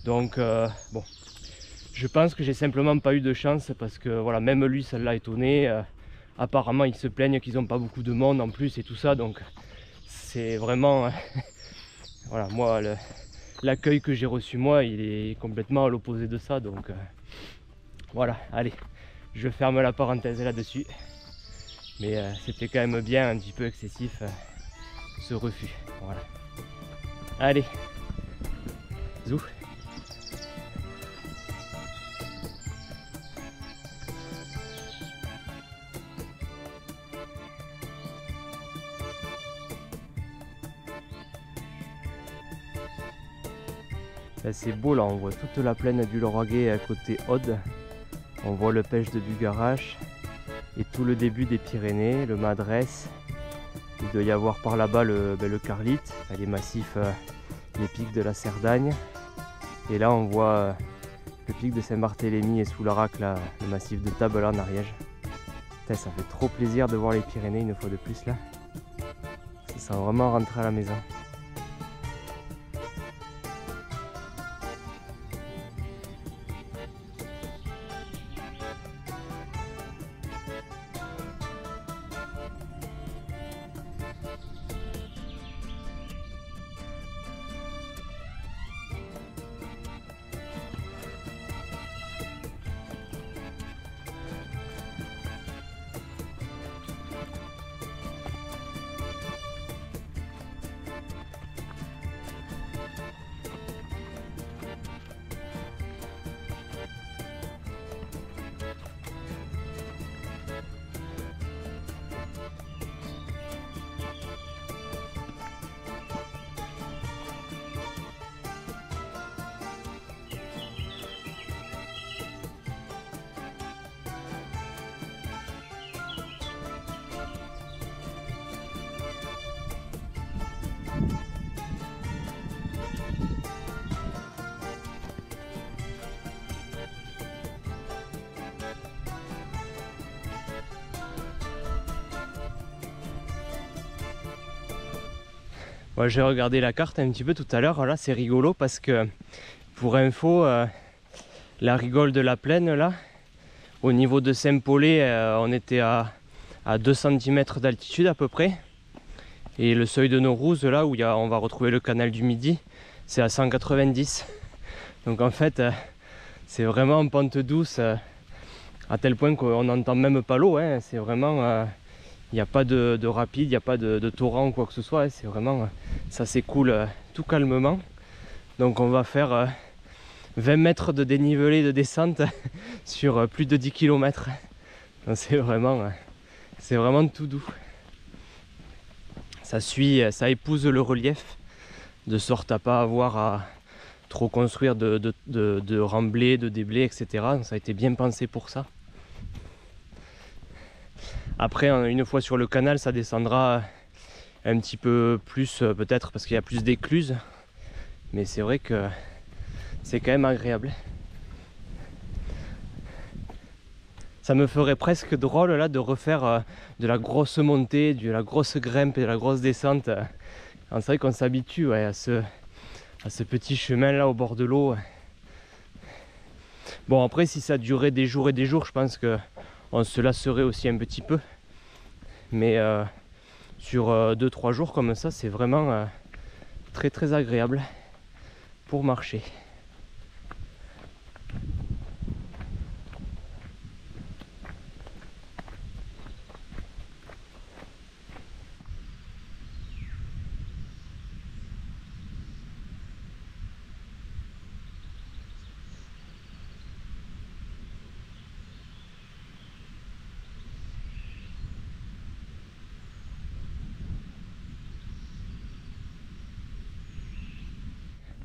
Donc bon, je pense que j'ai simplement pas eu de chance parce que voilà, même lui ça l'a étonné. Apparemment ils se plaignent qu'ils n'ont pas beaucoup de monde en plus et tout ça, donc c'est vraiment voilà, moi l'accueil que j'ai reçu moi il est complètement à l'opposé de ça, donc voilà, allez. Je ferme la parenthèse là-dessus. Mais c'était quand même bien un petit peu excessif ce refus. Voilà. Allez. Zou. C'est beau là, on voit toute la plaine du Lauragais à côté Aude. On voit le pêche de Bugarache et tout le début des Pyrénées, le Madrès. Il doit y avoir par là-bas le Carlite, les massifs, les pics de la Cerdagne. Et là on voit le pic de Saint-Barthélemy et sous l'Arac, le massif de Table en Ariège. Putain, ça fait trop plaisir de voir les Pyrénées une fois de plus là. Ça sent vraiment rentrer à la maison. Ouais, j'ai regardé la carte un petit peu tout à l'heure, là c'est rigolo parce que pour info, la rigole de la plaine là, au niveau de Saint-Paulé, on était à 2 cm d'altitude à peu près. Et le seuil de Naurouse là où on va retrouver le canal du Midi, c'est à 190. Donc en fait c'est vraiment en pente douce à tel point qu'on n'entend même pas l'eau, hein. C'est vraiment... il n'y a pas de rapide, il n'y a pas de torrent ou quoi que ce soit, hein. C'est vraiment... ça s'écoule tout calmement. Donc on va faire 20 mètres de dénivelé de descente sur plus de 10 km. C'est vraiment tout doux. Ça épouse le relief, de sorte à pas avoir à trop construire de remblais, de déblais, etc. Donc ça a été bien pensé pour ça. Après, une fois sur le canal, ça descendra un petit peu plus peut-être parce qu'il y a plus d'écluses. Mais c'est vrai que c'est quand même agréable. ça me ferait presque drôle là de refaire de la grosse montée, de la grosse grimpe et de la grosse descente. C'est vrai qu'on s'habitue, ouais, à ce petit chemin là au bord de l'eau. Bon, après si ça durait des jours et des jours, je pense qu'on se lasserait aussi un petit peu. Mais sur 2-3 jours comme ça, c'est vraiment très très agréable pour marcher.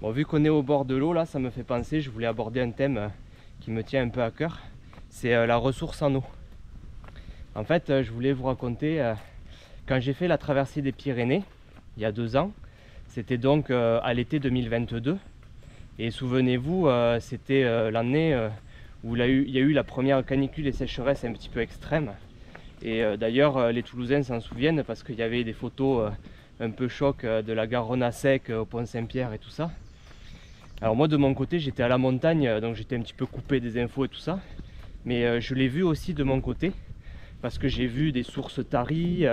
Bon, vu qu'on est au bord de l'eau, là, ça me fait penser, je voulais aborder un thème qui me tient un peu à cœur, c'est la ressource en eau. En fait, je voulais vous raconter, quand j'ai fait la traversée des Pyrénées, il y a 2 ans, c'était donc à l'été 2022, et souvenez-vous, c'était l'année où il y a eu la première canicule et sécheresse un petit peu extrême, et d'ailleurs les Toulousains s'en souviennent parce qu'il y avait des photos un peu choc de la Garonne à sec au Pont-Saint-Pierre et tout ça. Alors moi de mon côté j'étais à la montagne, donc j'étais un petit peu coupé des infos et tout ça, mais je l'ai vu aussi de mon côté parce que j'ai vu des sources taries,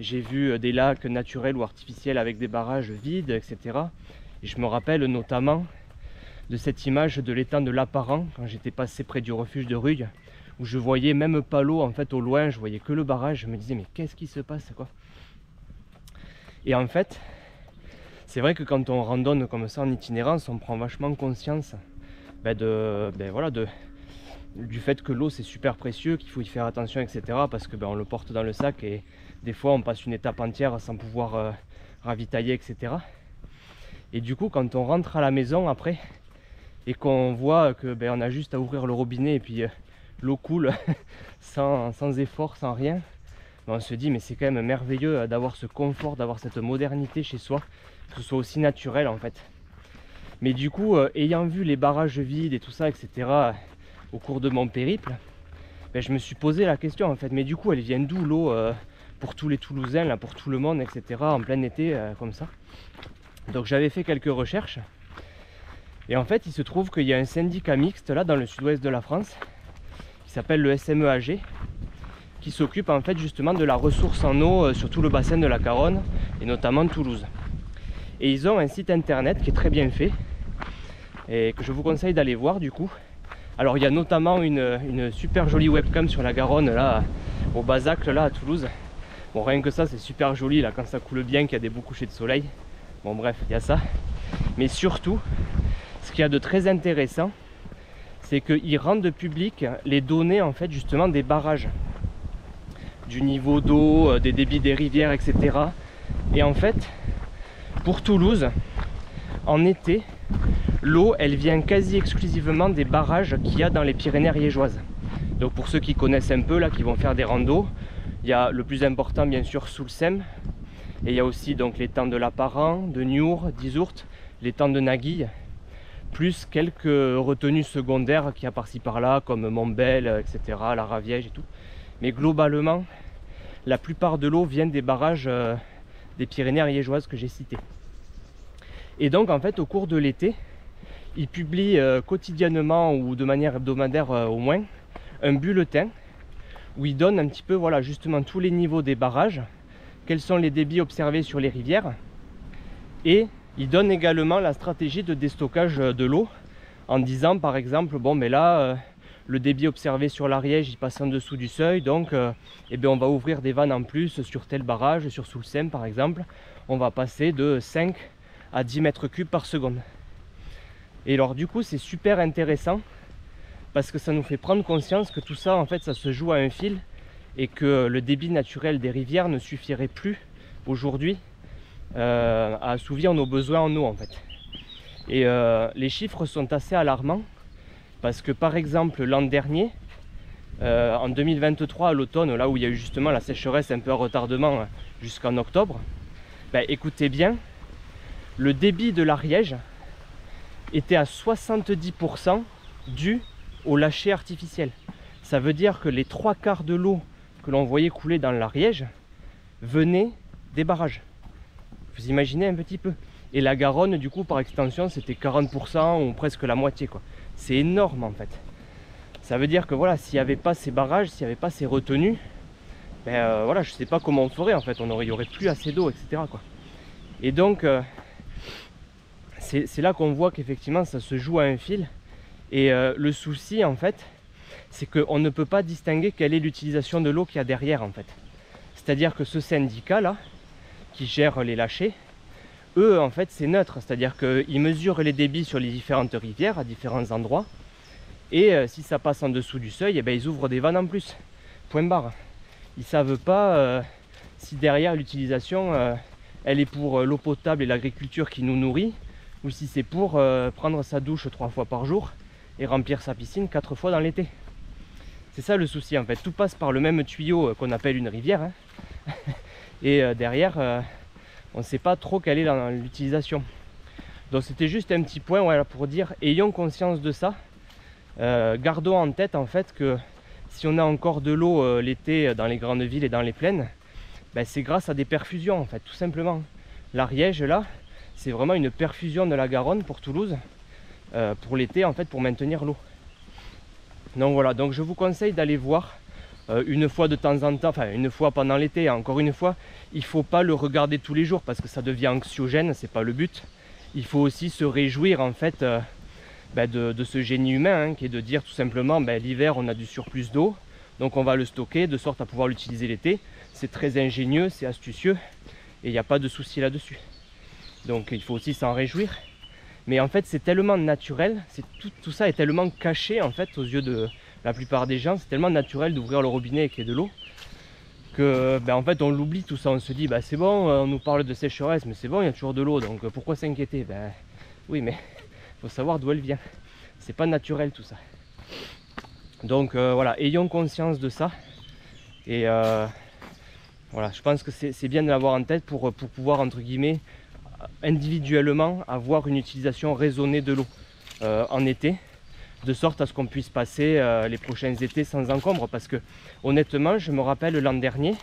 j'ai vu des lacs naturels ou artificiels avec des barrages vides, etc. Et je me rappelle notamment de cette image de l'étang de l'Apparent quand j'étais passé près du refuge de Rugges, où je voyais même pas l'eau en fait au loin, je voyais que le barrage. Je me disais mais qu'est-ce qui se passe quoi? Et en fait c'est vrai que quand on randonne comme ça en itinérance, on prend vachement conscience du fait que l'eau c'est super précieux, qu'il faut y faire attention, etc. Parce que on le porte dans le sac et des fois on passe une étape entière sans pouvoir ravitailler, etc. Et du coup quand on rentre à la maison après et qu'on voit que on a juste à ouvrir le robinet et puis l'eau coule sans effort, sans rien, on se dit mais c'est quand même merveilleux d'avoir ce confort, d'avoir cette modernité chez soi, que ce soit aussi naturel en fait. Mais du coup ayant vu les barrages vides et tout ça, etc. au cours de mon périple, je me suis posé la question en fait, mais du coup elle vient d'où l'eau pour tous les Toulousains, là, pour tout le monde, etc. en plein été comme ça. Donc j'avais fait quelques recherches et en fait il se trouve qu'il y a un syndicat mixte là dans le sud-ouest de la France qui s'appelle le SMEAG, qui s'occupe en fait justement de la ressource en eau sur tout le bassin de la Garonne et notamment Toulouse. Et ils ont un site internet qui est très bien fait et que je vous conseille d'aller voir du coup. Alors il y a notamment une super jolie webcam sur la Garonne là au Bazacle là à Toulouse. Bon, rien que ça c'est super joli là quand ça coule bien, qu'il y a des beaux couchers de soleil. Bon bref, il y a ça. Mais surtout, ce qu'il y a de très intéressant, c'est qu'ils rendent public les données en fait justement des barrages, du niveau d'eau, des débits des rivières, etc. Et en fait, pour Toulouse, en été, l'eau elle vient quasi exclusivement des barrages qu'il y a dans les Pyrénées ariégeoises. Donc pour ceux qui connaissent un peu là, qui vont faire des randos, il y a le plus important bien sûr Soulsem, et il y a aussi donc l'étang de l'Apparent, de Niort, d'Izourt, l'étang de Naguille, plus quelques retenues secondaires qu'il y a par-ci par-là comme Montbel, etc., la Raviège et tout. Mais globalement, la plupart de l'eau vient des barrages des Pyrénées ariégeoises que j'ai cités. Et donc en fait au cours de l'été, ils publient quotidiennement ou de manière hebdomadaire au moins un bulletin où ils donnent un petit peu voilà justement tous les niveaux des barrages, quels sont les débits observés sur les rivières, et ils donnent également la stratégie de déstockage de l'eau en disant par exemple le débit observé sur l'Ariège il passe en dessous du seuil, donc on va ouvrir des vannes en plus sur tel barrage, sur Soulsem par exemple, on va passer de 5 à 10 mètres cubes par seconde. Et alors du coup c'est super intéressant parce que ça nous fait prendre conscience que tout ça en fait ça se joue à un fil et que le débit naturel des rivières ne suffirait plus aujourd'hui à assouvir nos besoins en eau en fait. Et les chiffres sont assez alarmants parce que par exemple l'an dernier, en 2023 à l'automne, là où il y a eu justement la sécheresse un peu à retardement jusqu'en octobre, écoutez bien, le débit de l'Ariège était à 70% dû au lâcher artificiel. ça veut dire que les 3/4 de l'eau que l'on voyait couler dans l'Ariège venait des barrages. Vous imaginez un petit peu. Et la Garonne, du coup, par extension, c'était 40% ou presque la moitié, quoi. C'est énorme, en fait. Ça veut dire que, voilà, s'il n'y avait pas ces barrages, s'il n'y avait pas ces retenues, ben voilà, je ne sais pas comment on ferait, en fait. Il n'y aurait plus assez d'eau, etc., quoi. Et donc, c'est là qu'on voit qu'effectivement, ça se joue à un fil. Et le souci, en fait, c'est qu'on ne peut pas distinguer quelle est l'utilisation de l'eau qu'il y a derrière, en fait. C'est-à-dire que ce syndicat-là, qui gère les lâchers, eux, en fait, c'est neutre. C'est-à-dire qu'ils mesurent les débits sur les différentes rivières, à différents endroits. Et si ça passe en dessous du seuil, eh ben, ils ouvrent des vannes en plus. Point barre. Ils ne savent pas si derrière l'utilisation, elle est pour l'eau potable et l'agriculture qui nous nourrit, ou si c'est pour prendre sa douche 3 fois par jour et remplir sa piscine 4 fois dans l'été. C'est ça le souci, en fait. Tout passe par le même tuyau qu'on appelle une rivière. Hein. Et derrière, on ne sait pas trop quelle est l'utilisation. Donc c'était juste un petit point, voilà, pour dire, ayons conscience de ça. Gardons en tête, en fait, que si on a encore de l'eau l'été dans les grandes villes et dans les plaines, ben, c'est grâce à des perfusions, en fait, tout simplement. L'Ariège, là, c'est vraiment une perfusion de la Garonne pour Toulouse, pour l'été, en fait, pour maintenir l'eau. Donc voilà, donc je vous conseille d'aller voir une fois de temps en temps, enfin une fois pendant l'été. Encore une fois, il ne faut pas le regarder tous les jours parce que ça devient anxiogène, c'est pas le but. Il faut aussi se réjouir, en fait, de ce génie humain, hein, qui est de dire tout simplement, l'hiver on a du surplus d'eau, donc on va le stocker de sorte à pouvoir l'utiliser l'été. C'est très ingénieux, c'est astucieux et il n'y a pas de souci là-dessus. Donc il faut aussi s'en réjouir. Mais en fait c'est tellement naturel, tout ça est tellement caché, en fait, aux yeux de la plupart des gens. C'est tellement naturel d'ouvrir le robinet et qu'il y ait de l'eau que en fait on l'oublie tout ça. On se dit c'est bon, on nous parle de sécheresse, mais c'est bon, il y a toujours de l'eau, donc pourquoi s'inquiéter? Oui, mais faut savoir d'où elle vient. C'est pas naturel tout ça. Donc voilà, ayons conscience de ça. Et voilà, je pense que c'est bien de l'avoir en tête pour pouvoir, entre guillemets, individuellement avoir une utilisation raisonnée de l'eau en été, de sorte à ce qu'on puisse passer les prochains étés sans encombre. Parce que honnêtement, je me rappelle l'an dernier,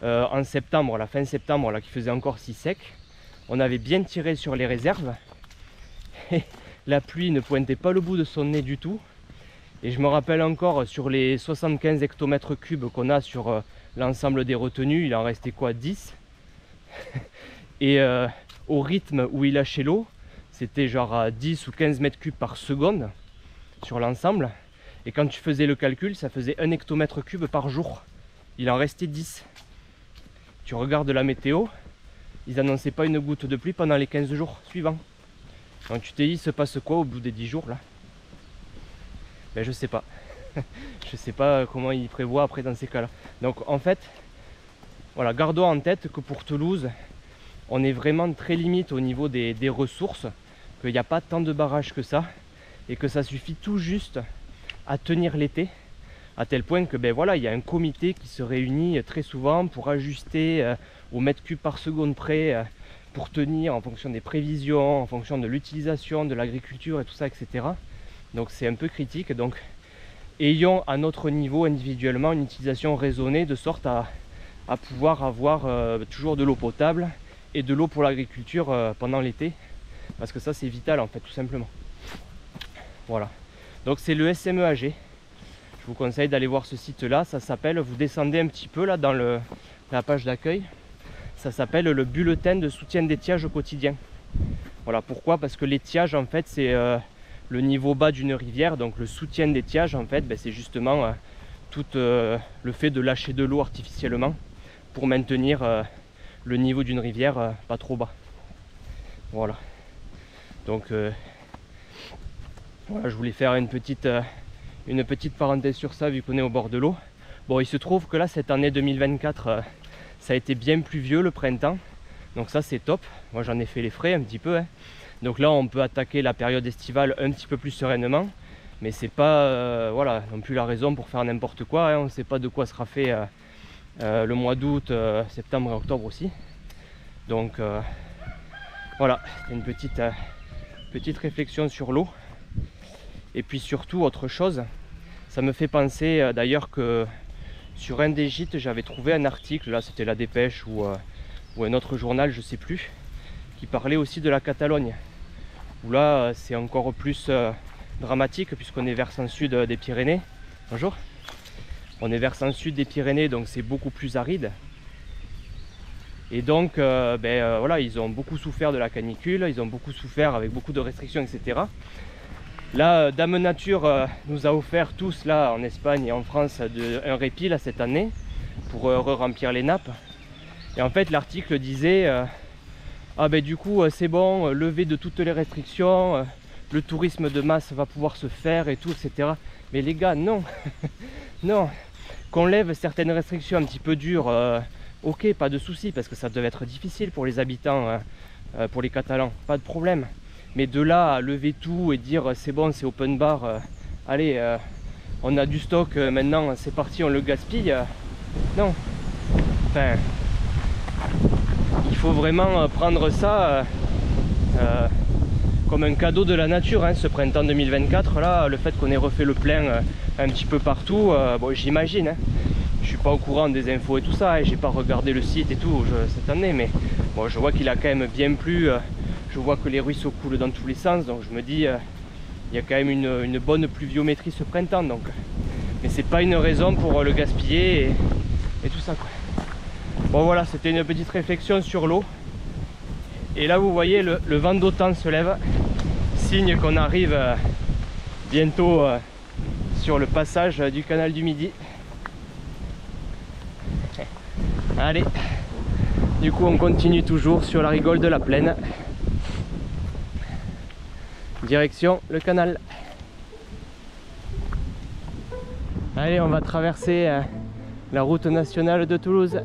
en septembre, la fin septembre, là, qui faisait encore si sec, on avait bien tiré sur les réserves et la pluie ne pointait pas le bout de son nez du tout. Et je me rappelle encore, sur les 75 hectomètres cubes qu'on a sur l'ensemble des retenues, il en restait quoi, 10. Et au rythme où il lâchait l'eau, c'était genre à 10 ou 15 mètres cubes par seconde sur l'ensemble. Et quand tu faisais le calcul, ça faisait 1 hectomètre cube par jour. Il en restait 10. Tu regardes la météo, ils n'annonçaient pas une goutte de pluie pendant les 15 jours suivants. Donc tu t'es dit, il se passe quoi au bout des 10 jours là? Je sais pas. Je sais pas comment ils prévoient après dans ces cas-là. Donc en fait, voilà, gardons en tête que pour Toulouse, on est vraiment très limite au niveau des ressources, qu'il n'y a pas tant de barrages que ça, et que ça suffit tout juste à tenir l'été, à tel point que voilà, il y a un comité qui se réunit très souvent pour ajuster au mètre cube par seconde près, pour tenir en fonction des prévisions, en fonction de l'utilisation, de l'agriculture et tout ça, etc. Donc c'est un peu critique. Donc ayons à notre niveau individuellement une utilisation raisonnée, de sorte à pouvoir avoir toujours de l'eau potable et de l'eau pour l'agriculture pendant l'été, parce que ça c'est vital, en fait, tout simplement. Voilà, donc c'est le SMEAG. Je vous conseille d'aller voir ce site là, ça s'appelle, vous descendez un petit peu là dans la page d'accueil, ça s'appelle le bulletin de soutien d'étiage au quotidien. Voilà, pourquoi? Parce que l'étiage, en fait, c'est le niveau bas d'une rivière. Donc le soutien d'étiage, en fait, c'est justement tout le fait de lâcher de l'eau artificiellement pour maintenir le niveau d'une rivière pas trop bas. Voilà, donc voilà, je voulais faire une petite parenthèse sur ça, vu qu'on est au bord de l'eau. Bon, il se trouve que là, cette année 2024, ça a été bien pluvieux le printemps, donc ça c'est top. Moi j'en ai fait les frais un petit peu, hein. Donc là on peut attaquer la période estivale un petit peu plus sereinement, mais c'est pas voilà, non plus la raison pour faire n'importe quoi, hein. On ne sait pas de quoi sera fait le mois d'août, septembre et octobre aussi. Donc voilà, c'est une petite réflexion sur l'eau. Et puis surtout, autre chose, Ça me fait penser d'ailleurs que sur un des gîtes, j'avais trouvé un article, là c'était La Dépêche ou un autre journal, je sais plus, qui parlait aussi de la Catalogne. Où là, c'est encore plus dramatique puisqu'on est versant sud des Pyrénées. Bonjour. On est versant sud des Pyrénées, donc c'est beaucoup plus aride. Et donc, voilà, ils ont beaucoup souffert de la canicule, ils ont beaucoup souffert avec beaucoup de restrictions, etc. Là, Dame Nature nous a offert tous, là, en Espagne et en France, un répit là, cette année pour remplir les nappes. Et en fait, l'article disait du coup, c'est bon, levé de toutes les restrictions, le tourisme de masse va pouvoir se faire et tout, etc. Mais les gars, non, non, qu'on lève certaines restrictions un petit peu dures, ok, pas de souci, parce que ça devait être difficile pour les habitants, pour les Catalans, pas de problème. Mais de là à lever tout et dire c'est bon, c'est open bar, allez, on a du stock maintenant, c'est parti, on le gaspille, non. Enfin, il faut vraiment prendre ça comme un cadeau de la nature, hein, ce printemps 2024, là, le fait qu'on ait refait le plein un petit peu partout, bon, j'imagine, hein. Je suis pas au courant des infos et tout ça, hein, j'ai pas regardé le site et tout cette année, mais bon, je vois qu'il a quand même bien plu. Je vois que les ruisseaux coulent dans tous les sens, donc je me dis il y a quand même une bonne pluviométrie ce printemps, donc. Mais c'est pas une raison pour le gaspiller et tout ça, quoi. Bon voilà, c'était une petite réflexion sur l'eau. Et là vous voyez le vent d'OTAN se lève, signe qu'on arrive bientôt sur le passage du canal du Midi. Allez, du coup on continue toujours sur la rigole de la Plaine. Direction le canal. Allez, on va traverser la route nationale de Toulouse.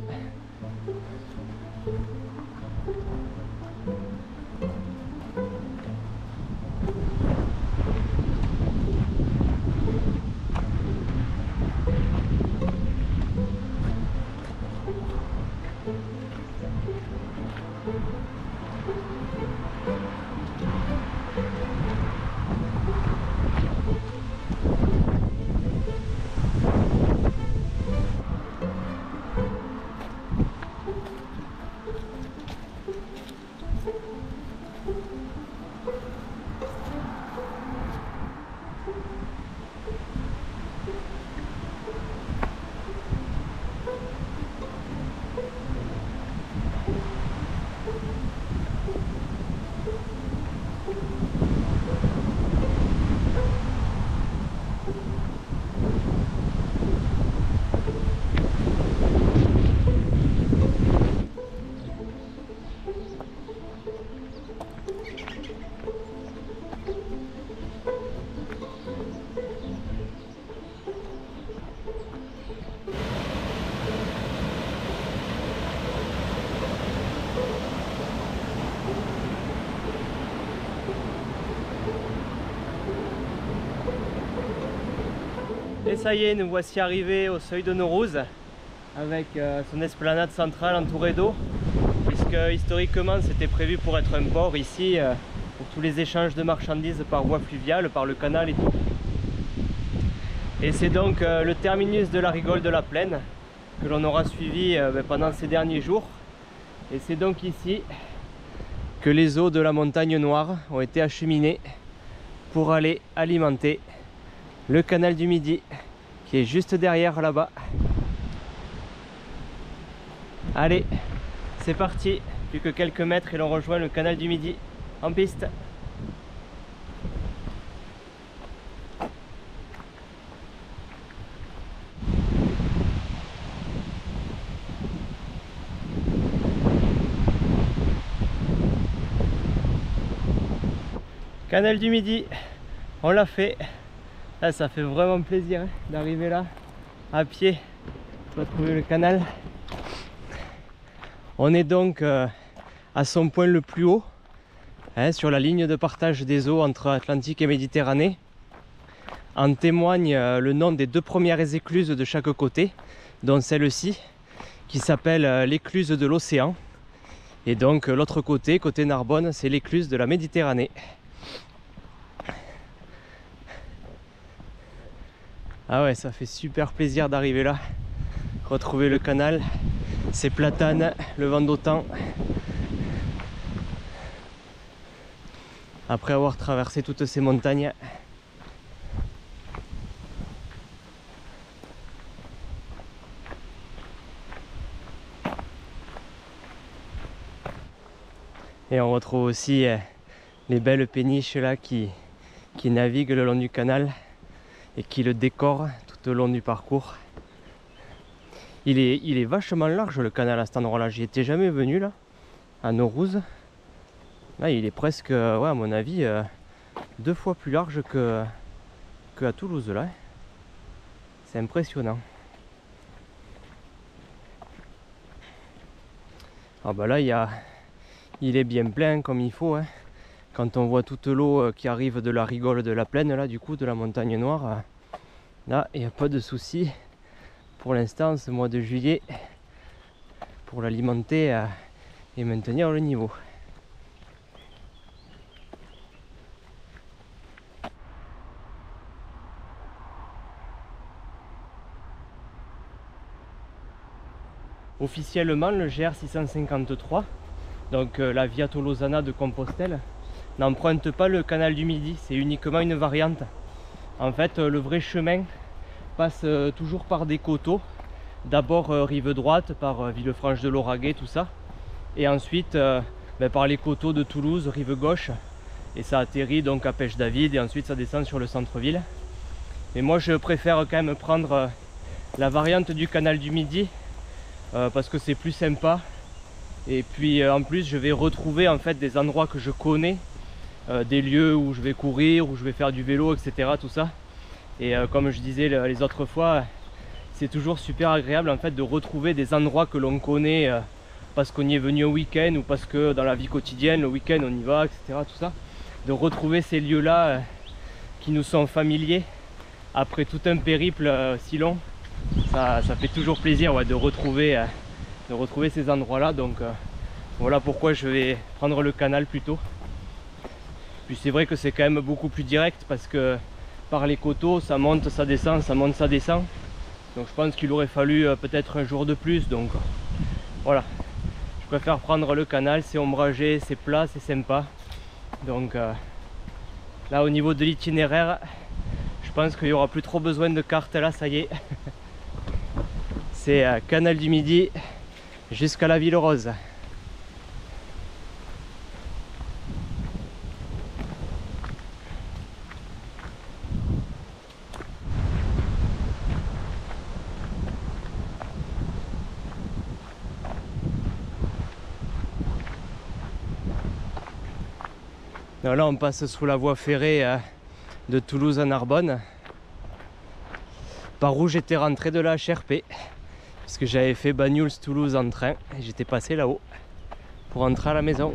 Et ça y est, nous voici arrivés au seuil de Naurouz avec son esplanade centrale entourée d'eau, puisque historiquement c'était prévu pour être un port ici pour tous les échanges de marchandises par voie fluviale, par le canal et tout. Et c'est donc le terminus de la rigole de la Plaine que l'on aura suivi pendant ces derniers jours. Et c'est donc ici que les eaux de la montagne Noire ont été acheminées pour aller alimenter le canal du Midi qui est juste derrière là-bas. Allez, c'est parti, plus que quelques mètres et l'on rejoint le canal du Midi en piste. Canal du Midi, on l'a fait. Là, ça fait vraiment plaisir hein, d'arriver là à pied pour retrouver le canal. On est donc à son point le plus haut hein, sur la ligne de partage des eaux entre Atlantique et Méditerranée. En témoigne le nom des deux premières écluses de chaque côté, dont celle-ci qui s'appelle l'écluse de l'océan. Et donc l'autre côté, côté Narbonne, c'est l'écluse de la Méditerranée. Ah ouais, ça fait super plaisir d'arriver là, retrouver le canal, ces platanes, le vent d'automne. Après avoir traversé toutes ces montagnes. Et on retrouve aussi les belles péniches là qui naviguent le long du canal et qui le décorent tout au long du parcours. Il est vachement large le canal à cet endroit là, j'y étais jamais venu là, à Naurouz. Là il est presque, ouais, à mon avis, 2 fois plus large que à Toulouse là. C'est impressionnant. Ah bah là il est bien plein comme il faut, hein. Quand on voit toute l'eau qui arrive de la rigole de la plaine là, du coup de la montagne noire, là il n'y a pas de souci pour l'instant ce mois de juillet pour l'alimenter et maintenir le niveau. Officiellement le GR 653, donc la Via Tolosana de Compostelle, n'emprunte pas le canal du Midi, c'est uniquement une variante. En fait le vrai chemin passe toujours par des coteaux, d'abord rive droite par Villefranche de Lauragais, tout ça, et ensuite par les coteaux de Toulouse, rive gauche, et ça atterrit donc à Pêche-David et ensuite ça descend sur le centre-ville. Mais moi je préfère quand même prendre la variante du canal du Midi parce que c'est plus sympa, et puis en plus je vais retrouver en fait des endroits que je connais, des lieux où je vais courir, où je vais faire du vélo, etc. tout ça. Et comme je disais les autres fois, c'est toujours super agréable en fait de retrouver des endroits que l'on connaît parce qu'on y est venu au week-end ou parce que dans la vie quotidienne le week-end on y va, etc. tout ça. De retrouver ces lieux là qui nous sont familiers après tout un périple si long, ça fait toujours plaisir, ouais, de retrouver ces endroits là. Donc voilà pourquoi je vais prendre le canal plutôt. Puis c'est vrai que c'est quand même beaucoup plus direct parce que par les coteaux ça monte, ça descend, ça monte, ça descend. Donc je pense qu'il aurait fallu peut-être un jour de plus. Donc voilà, je préfère prendre le canal, c'est ombragé, c'est plat, c'est sympa. Donc là au niveau de l'itinéraire, je pense qu'il n'y aura plus trop besoin de carte là, ça y est. C'est canal du Midi jusqu'à la Ville Rose. Donc là on passe sous la voie ferrée de Toulouse à Narbonne, par où j'étais rentré de la HRP, parce que j'avais fait Banyuls-Toulouse en train et j'étais passé là-haut pour rentrer à la maison.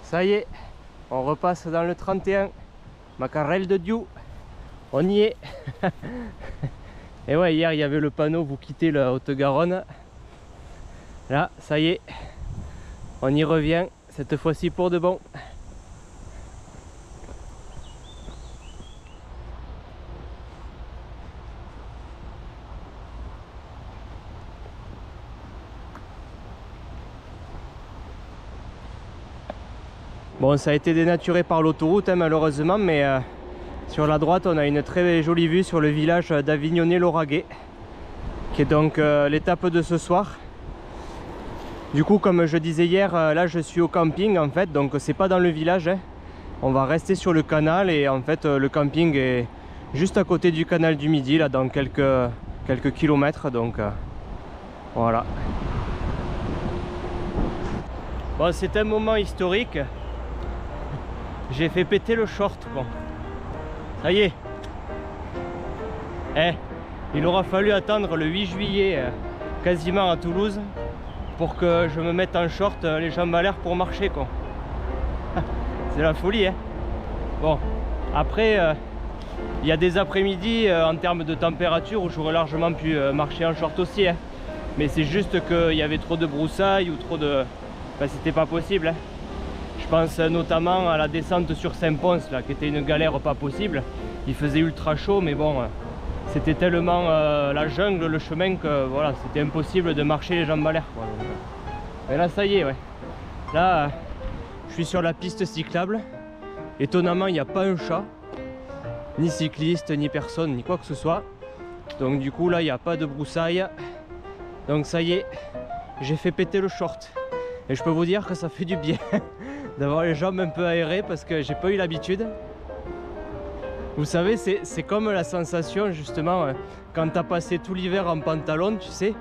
Ça y est, on repasse dans le 31, Macarel de Diou, on y est. Et ouais, hier il y avait le panneau vous quittez la Haute-Garonne. Là, ça y est, on y revient, cette fois-ci pour de bon. Bon, ça a été dénaturé par l'autoroute, hein, malheureusement, mais sur la droite on a une très jolie vue sur le village d'Avignonnet-Lauragais, qui est donc l'étape de ce soir. Du coup, comme je disais hier, là je suis au camping en fait, donc c'est pas dans le village, hein. On va rester sur le canal et en fait le camping est juste à côté du canal du Midi, là dans quelques kilomètres, donc voilà. Bon, c'est un moment historique. J'ai fait péter le short, bon. Ça y est. Il aura fallu attendre le 8 juillet quasiment à Toulouse pour que je me mette en short, les jambes à l'air pour marcher, quoi. C'est la folie, hein. Bon, après il y a des après-midi en termes de température où j'aurais largement pu marcher en short aussi, hein. Mais c'est juste qu'il y avait trop de broussailles ou trop ben, c'était pas possible, hein. Je pense notamment à la descente sur Saint-Pons là, qui était une galère pas possible. Il faisait ultra chaud, mais bon, c'était tellement la jungle, le chemin, que voilà, c'était impossible de marcher les jambes à l'air, quoi. Donc, mais là ça y est, ouais. Là je suis sur la piste cyclable. Étonnamment il n'y a pas un chat, ni cycliste, ni personne, ni quoi que ce soit. Donc du coup là il n'y a pas de broussailles. Donc ça y est, j'ai fait péter le short. Et je peux vous dire que ça fait du bien d'avoir les jambes un peu aérées, parce que j'ai pas eu l'habitude. Vous savez, c'est comme la sensation justement quand tu as passé tout l'hiver en pantalon, tu sais,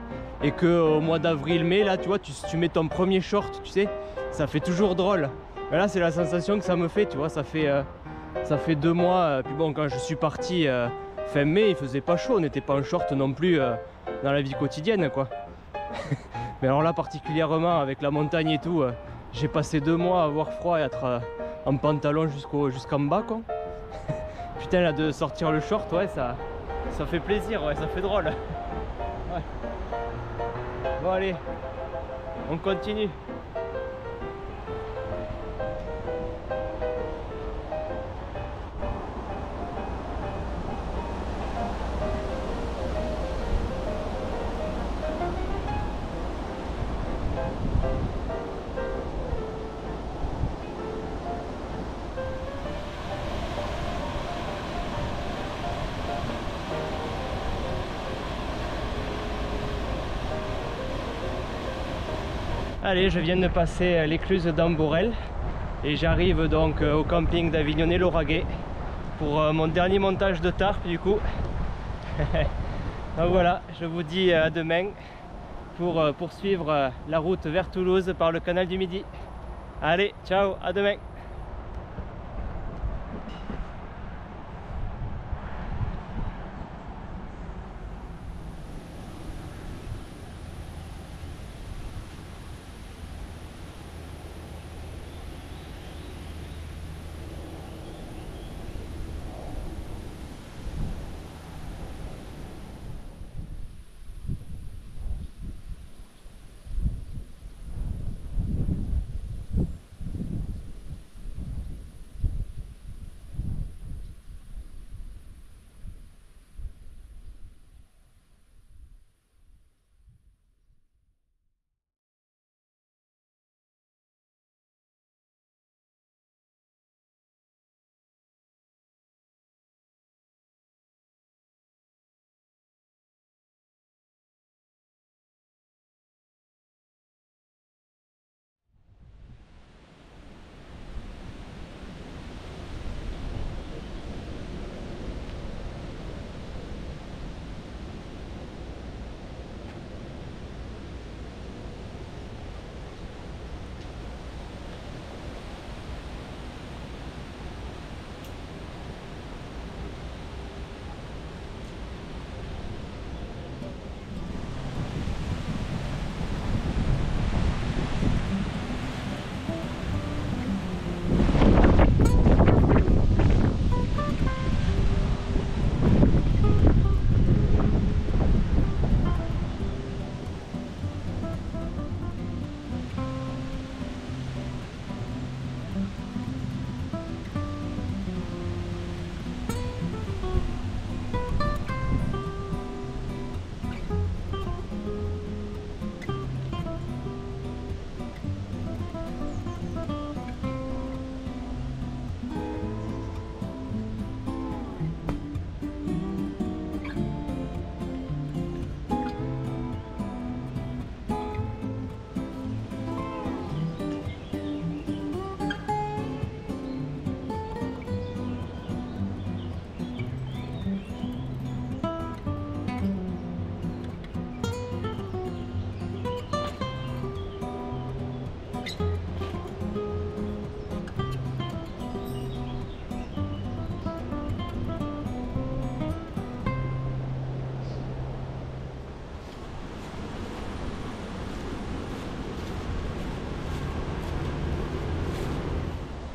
et que au mois d'avril-mai, là, tu vois, tu mets ton premier short, tu sais, ça fait toujours drôle. Mais là, c'est la sensation que ça me fait, tu vois, ça fait 2 mois. Puis bon, quand je suis parti fin mai, il faisait pas chaud, on n'était pas en short non plus dans la vie quotidienne, quoi. Mais alors là, particulièrement avec la montagne et tout, j'ai passé 2 mois à avoir froid et être en pantalon jusqu'en bas, quoi. Putain, là, de sortir le short, ouais, ça fait plaisir, ouais, ça fait drôle. Ouais. Bon, allez, on continue. Allez, je viens de passer l'écluse d'Amborel et j'arrive donc au camping d'Avignonnet-Lauragais pour mon dernier montage de tarp du coup. Donc voilà, je vous dis à demain pour poursuivre la route vers Toulouse par le canal du Midi. Allez, ciao, à demain.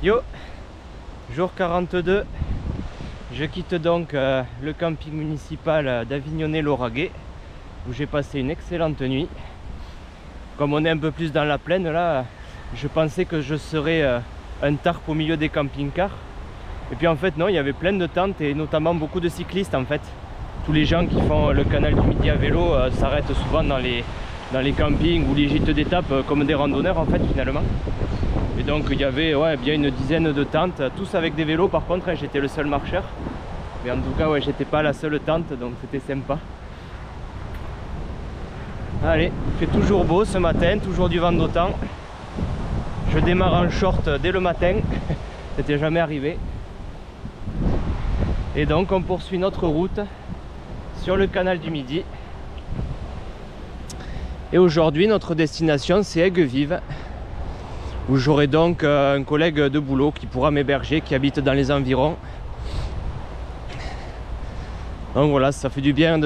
Yo, jour 42, je quitte donc le camping municipal d'Avignonnet-Lauragais où j'ai passé une excellente nuit. Comme on est un peu plus dans la plaine là, Je pensais que je serais un tarp au milieu des camping-cars. Et puis en fait non, il y avait plein de tentes et notamment beaucoup de cyclistes en fait. Tous les gens qui font le canal du Midi à vélo s'arrêtent souvent dans les campings ou les gîtes d'étape comme des randonneurs en fait finalement. Et donc il y avait bien une dizaine de tentes, tous avec des vélos par contre, hein, j'étais le seul marcheur. Mais en tout cas j'étais pas la seule tente, donc c'était sympa. Allez, il fait toujours beau ce matin, toujours du vent d'automne. Je démarre en short dès le matin, c'était jamais arrivé. Et donc on poursuit notre route sur le canal du Midi. Et aujourd'hui notre destination c'est Aigues-Vives, où j'aurai donc un collègue de boulot qui pourra m'héberger, qui habite dans les environs. Donc voilà, ça fait du bien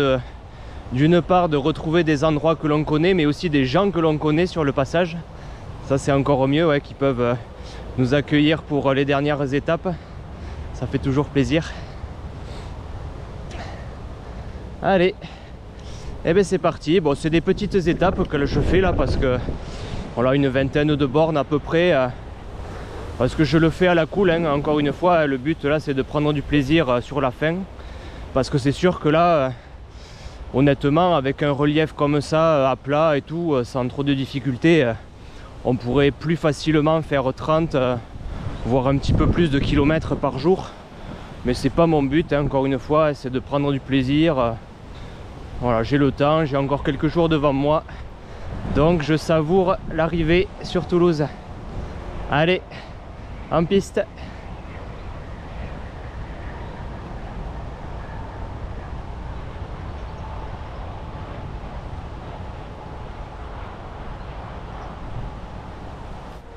d'une part de retrouver des endroits que l'on connaît, mais aussi des gens que l'on connaît sur le passage. Ça c'est encore mieux, qui peuvent nous accueillir pour les dernières étapes. Ça fait toujours plaisir. Allez, et bien c'est parti. Bon, c'est des petites étapes que je fais là parce que voilà, une vingtaine de bornes à peu près. Parce que je le fais à la cool, hein. Encore une fois, le but là c'est de prendre du plaisir sur la fin. Parce que c'est sûr que là, honnêtement, avec un relief comme ça, à plat et tout, sans trop de difficultés, on pourrait plus facilement faire 30, voire un petit peu plus de kilomètres par jour. Mais c'est pas mon but, hein, encore une fois, c'est de prendre du plaisir. Voilà, j'ai le temps, j'ai encore quelques jours devant moi. Donc je savoure l'arrivée sur Toulouse. Allez, en piste.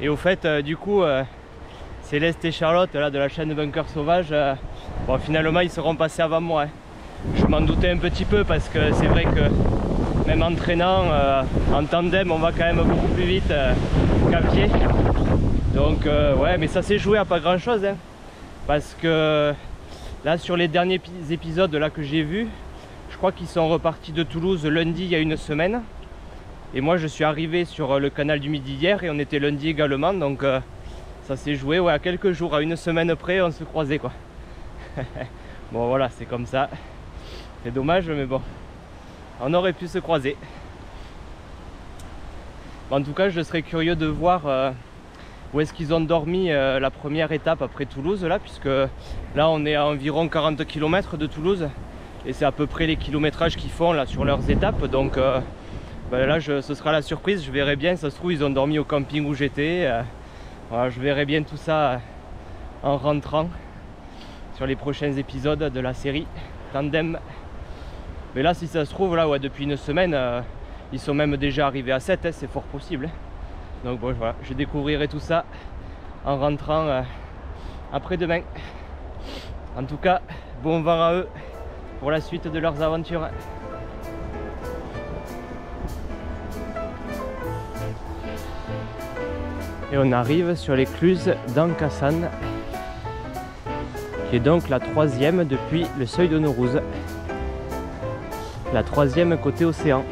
Et au fait, du coup, Céleste et Charlotte là, de la chaîne Bunker Sauvage, bon, finalement ils seront passés avant moi. Hein. Je m'en doutais un petit peu parce que c'est vrai que même en traînant en tandem, on va quand même beaucoup plus vite qu'à pied. Donc ouais, mais ça s'est joué à pas grand chose, hein, parce que là sur les derniers épisodes là que j'ai vus, je crois qu'ils sont repartis de Toulouse lundi il y a une semaine. Et moi je suis arrivé sur le canal du Midi hier et on était lundi également, donc ça s'est joué à quelques jours, à une semaine près on se croisait quoi. Bon voilà, c'est comme ça, c'est dommage mais bon, on aurait pu se croiser. En tout cas je serais curieux de voir où est-ce qu'ils ont dormi la première étape après Toulouse là, puisque là on est à environ 40 km de Toulouse et c'est à peu près les kilométrages qu'ils font là sur leurs étapes, donc là ce sera la surprise, je verrai bien, ça se trouve ils ont dormi au camping où j'étais, voilà, je verrai bien tout ça en rentrant sur les prochains épisodes de la série Tandem. Mais là si ça se trouve là depuis une semaine ils sont même déjà arrivés à 7, hein, c'est fort possible, hein. Donc bon voilà, je découvrirai tout ça en rentrant après-demain. En tout cas, bon vent à eux pour la suite de leurs aventures. Et on arrive sur l'écluse d'Ancassan, qui est donc la troisième depuis le seuil de Naurouz. La troisième côté océan.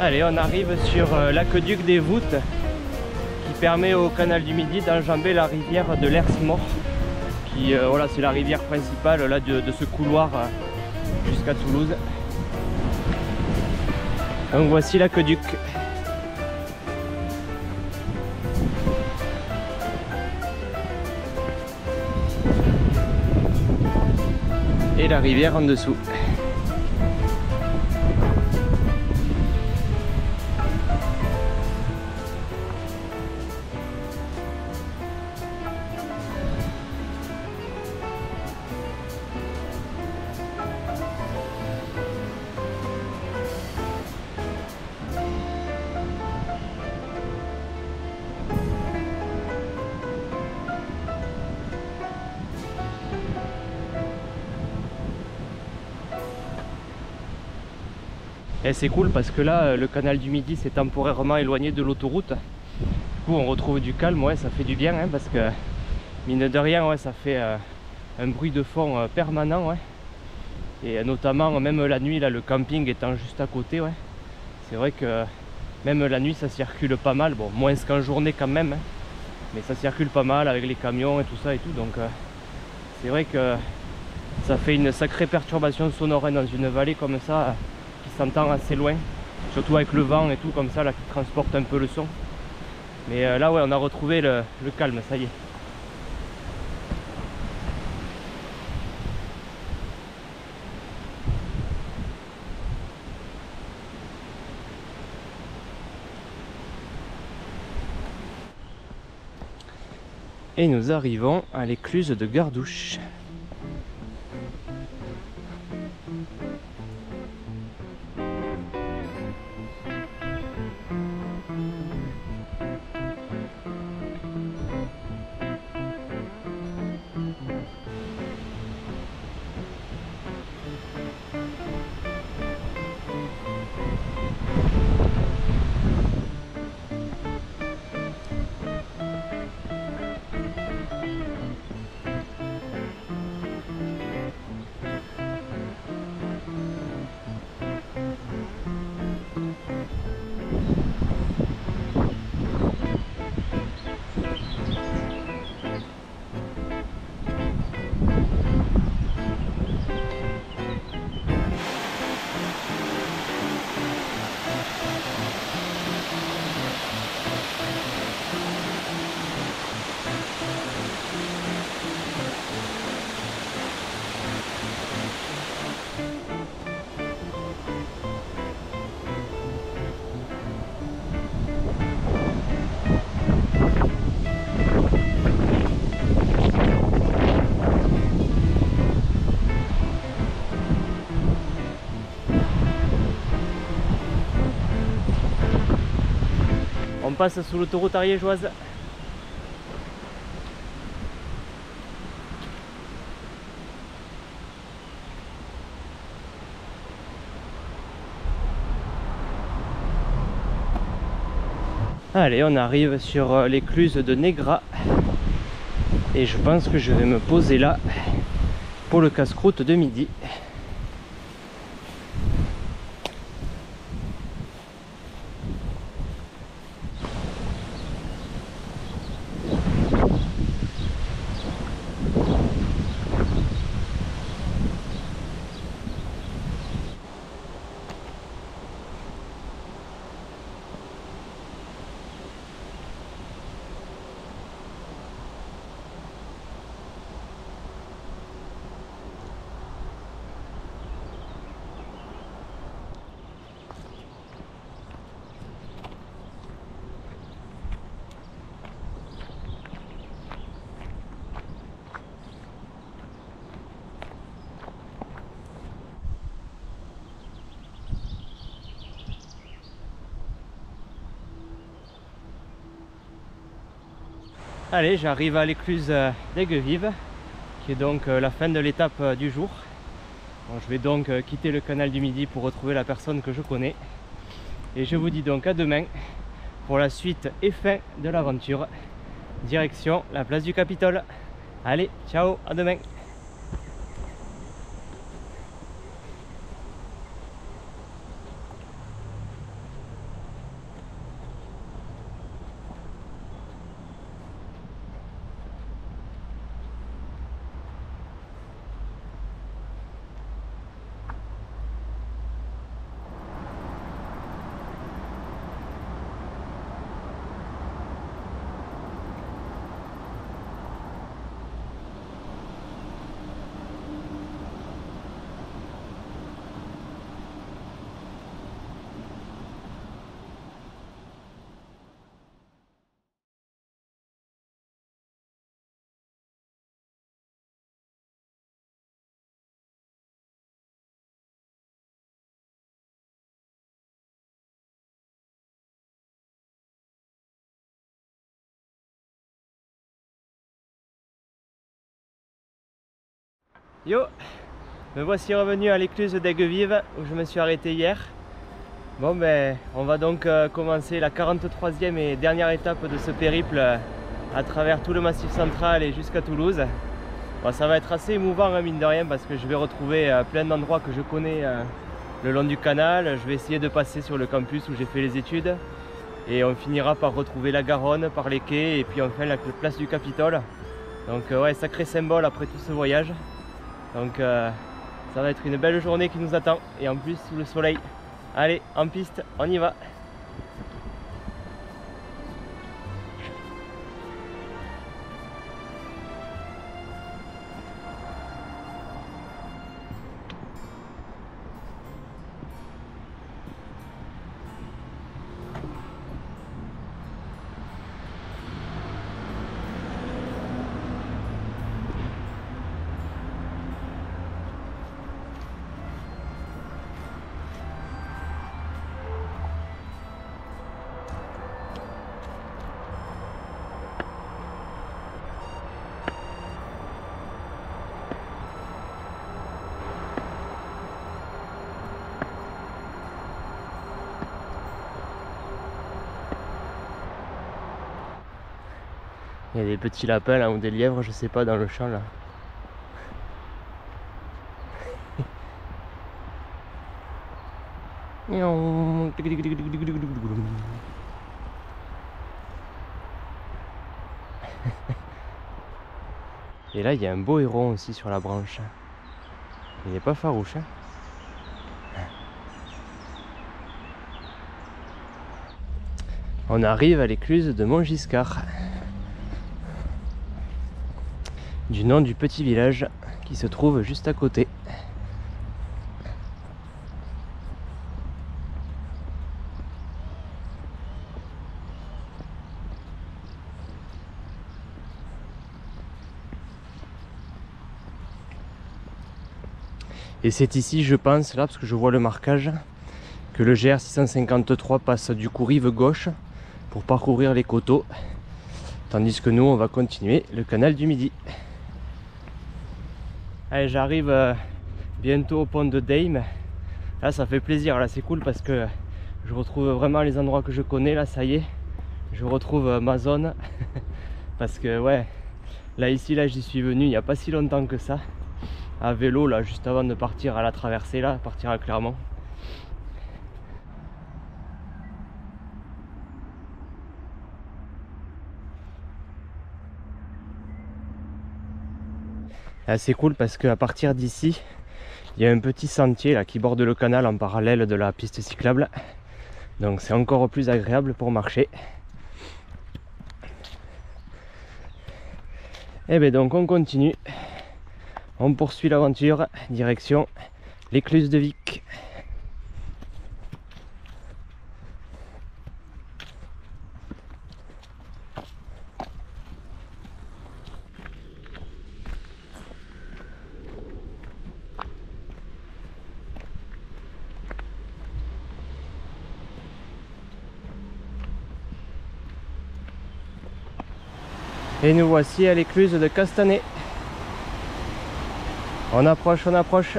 Allez, on arrive sur l'aqueduc des Voûtes qui permet au canal du Midi d'enjamber la rivière de l'Hers-Mort, qui voilà, c'est la rivière principale là, de ce couloir jusqu'à Toulouse. Donc voici l'aqueduc. et la rivière en dessous. Et c'est cool parce que là, le canal du Midi s'est temporairement éloigné de l'autoroute. Du coup, on retrouve du calme, ouais, ça fait du bien, hein, parce que mine de rien, ouais, ça fait un bruit de fond permanent, ouais. Et notamment, même la nuit, là, le camping étant juste à côté, ouais. C'est vrai que même la nuit, ça circule pas mal. Bon, moins qu'en journée quand même, hein, mais ça circule pas mal avec les camions et tout ça et tout. Donc, c'est vrai que ça fait une sacrée perturbation sonore, hein, dans une vallée comme ça. Qui s'entend assez loin, surtout avec le vent et tout comme ça là qui transporte un peu le son. Mais là ouais, on a retrouvé le calme, ça y est. Et nous arrivons à l'écluse de Gardouch. On passe sous l'autoroute ariégeoise. Allez, on arrive sur l'écluse de Négras. Et je pense que je vais me poser là pour le casse-croûte de midi. Allez, j'arrive à l'écluse d'Aigues-Vives, qui est donc la fin de l'étape du jour. Bon, je vais donc quitter le canal du Midi pour retrouver la personne que je connais. Et je vous dis donc à demain pour la suite et fin de l'aventure. Direction la place du Capitole. Allez, ciao, à demain. Yo, me voici revenu à l'écluse d'Aigues-Vives où je me suis arrêté hier. Bon ben, on va donc commencer la 43e et dernière étape de ce périple à travers tout le Massif central et jusqu'à Toulouse. Bon, ça va être assez émouvant mine de rien parce que je vais retrouver plein d'endroits que je connais le long du canal. Je vais essayer de passer sur le campus où j'ai fait les études et on finira par retrouver la Garonne par les quais et puis enfin la place du Capitole. Donc ouais, sacré symbole après tout ce voyage. Donc ça va être une belle journée qui nous attend et en plus sous le soleil. Allez, en piste, on y va. Il y a des petits lapins là ou des lièvres, je sais pas, dans le champ là. Et là il y a un beau héron aussi sur la branche. Il n'est pas farouche hein. On arrive à l'écluse de Montgiscard, du nom du petit village qui se trouve juste à côté. Et c'est ici, je pense, là, parce que je vois le marquage, que le GR 653 passe du coup rive gauche pour parcourir les coteaux, tandis que nous, on va continuer le canal du Midi. Allez, j'arrive bientôt au pont de Deim. Là, ça fait plaisir, là, c'est cool parce que je retrouve vraiment les endroits que je connais, là, ça y est, je retrouve ma zone. Parce que, ouais, là, ici, là, j'y suis venu il n'y a pas si longtemps que ça. À vélo là juste avant de partir à la traversée là, partir à Clermont. C'est cool parce qu'à partir d'ici il y a un petit sentier là qui borde le canal en parallèle de la piste cyclable, donc c'est encore plus agréable pour marcher. Et bien donc on continue. On poursuit l'aventure, direction l'écluse de Vic. Et nous voici à l'écluse de Castanet. On approche, on approche.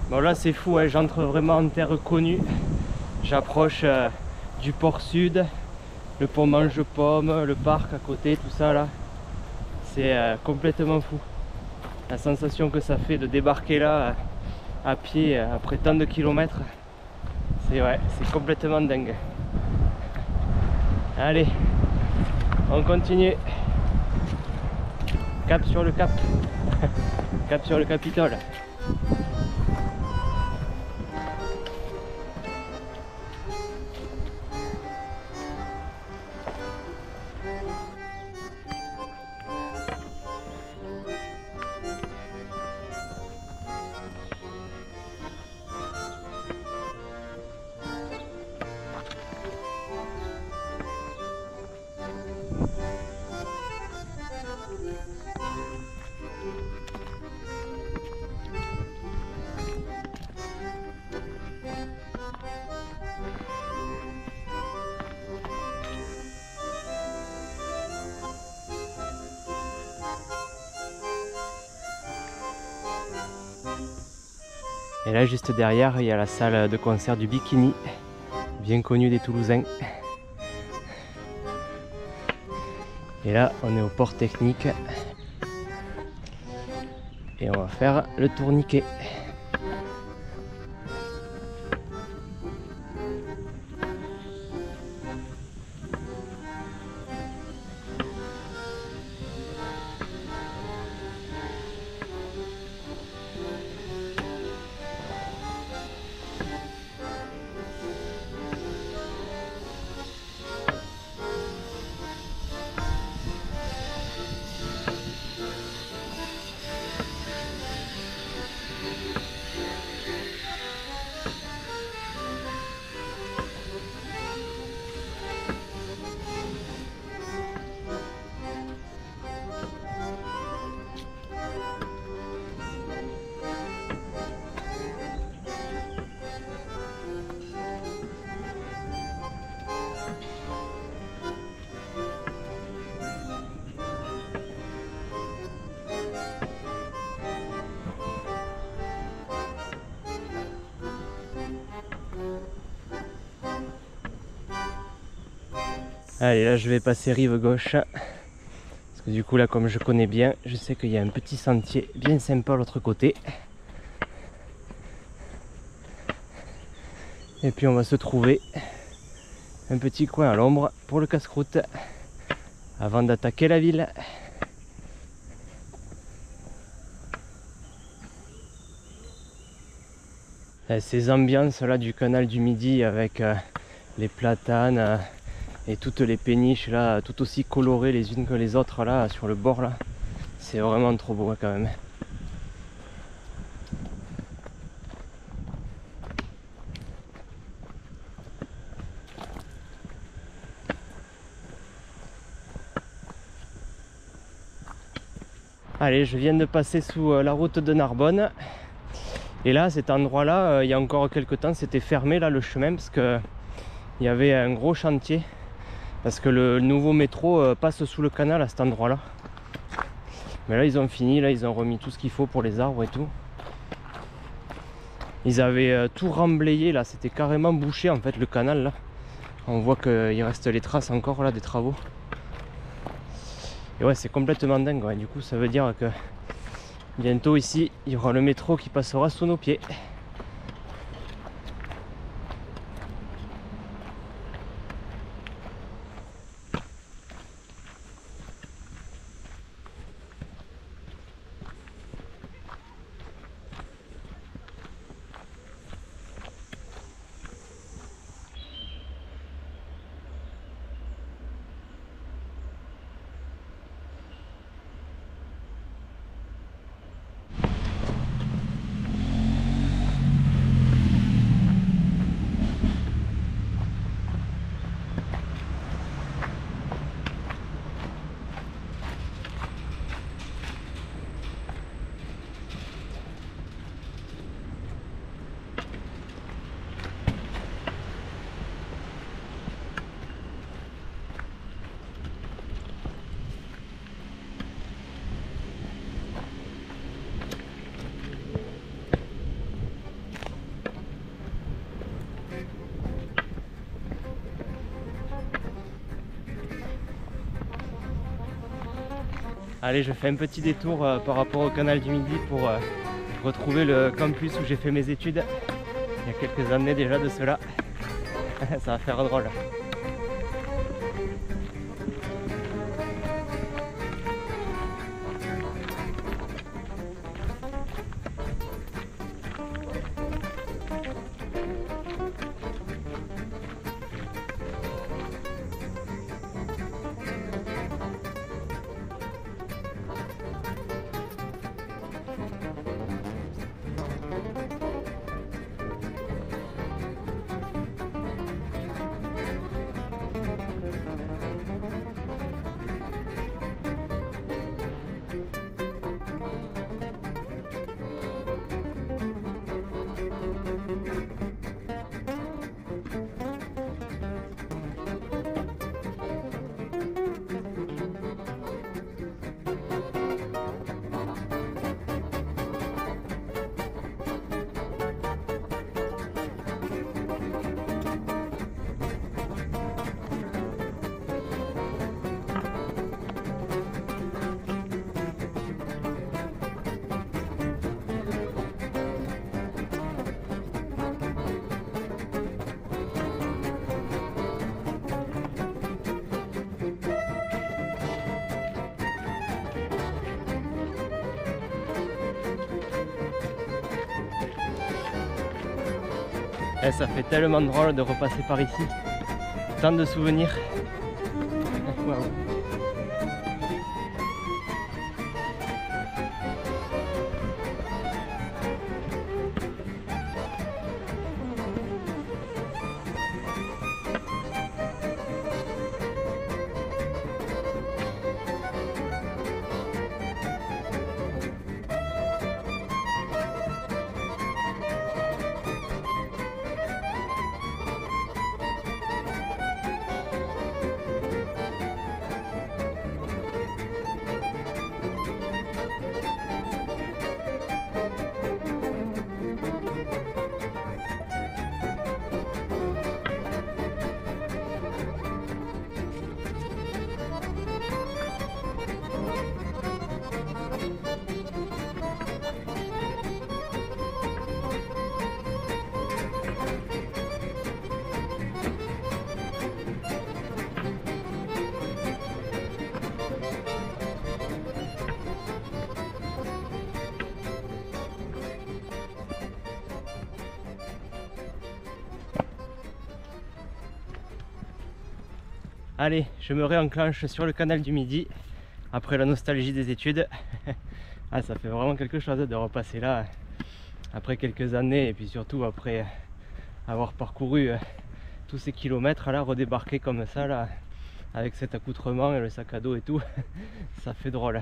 Bon là c'est fou, hein, j'entre vraiment en terre connue. J'approche du port sud, le pont Mange-Pomme, le parc à côté, tout ça là. C'est complètement fou. La sensation que ça fait de débarquer là à pied après tant de kilomètres. C'est ouais, c'est complètement dingue. Allez, on continue. Cap sur le cap. Cap sur le Capitole. Et là juste derrière il y a la salle de concert du Bikini, bien connue des Toulousains. Et là on est au port technique et on va faire le tourniquet. Allez, là je vais passer rive gauche, parce que du coup là comme je connais bien, je sais qu'il y a un petit sentier bien sympa à l'autre côté. Et puis on va se trouver un petit coin à l'ombre pour le casse-croûte avant d'attaquer la ville. Et ces ambiances là du canal du Midi avec les platanes et toutes les péniches là, tout aussi colorées les unes que les autres là sur le bord là, c'est vraiment trop beau quand même. Allez, je viens de passer sous la route de Narbonne et là cet endroit là il y a encore quelques temps c'était fermé là le chemin parce que il y avait un gros chantier. Parce que le nouveau métro passe sous le canal à cet endroit là. Mais là ils ont fini, là ils ont remis tout ce qu'il faut pour les arbres et tout. Ils avaient tout remblayé là, c'était carrément bouché en fait le canal là. On voit qu'il reste les traces encore là des travaux. Et ouais c'est complètement dingue ouais. Du coup ça veut dire que bientôt ici il y aura le métro qui passera sous nos pieds. Allez, je fais un petit détour par rapport au canal du Midi pour retrouver le campus où j'ai fait mes études il y a quelques années déjà de cela. Ça va faire drôle. Et ça fait tellement drôle de repasser par ici. Tant de souvenirs. Waouh. Allez, je me réenclenche sur le canal du Midi après la nostalgie des études. Ah, ça fait vraiment quelque chose de repasser là après quelques années et puis surtout après avoir parcouru tous ces kilomètres là, redébarquer comme ça là avec cet accoutrement et le sac à dos et tout. Ça fait drôle.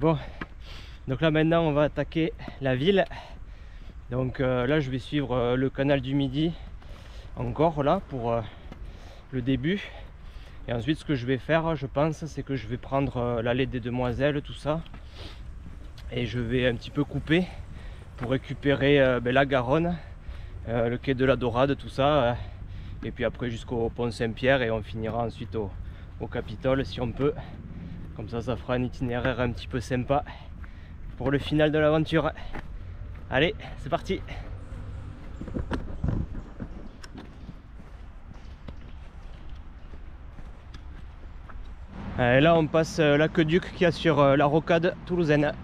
Bon, donc là maintenant on va attaquer la ville. Donc là je vais suivre le canal du Midi encore là pour le début. Et ensuite ce que je vais faire, je pense, c'est que je vais prendre l'allée des Demoiselles, tout ça. Et je vais un petit peu couper pour récupérer la Garonne, le quai de la Dorade, tout ça. Et puis après jusqu'au pont Saint-Pierre et on finira ensuite au Capitole si on peut. Comme ça, ça fera un itinéraire un petit peu sympa pour le final de l'aventure. Allez, c'est parti! Et là on passe l'aqueduc qu'il y a sur la rocade toulousaine.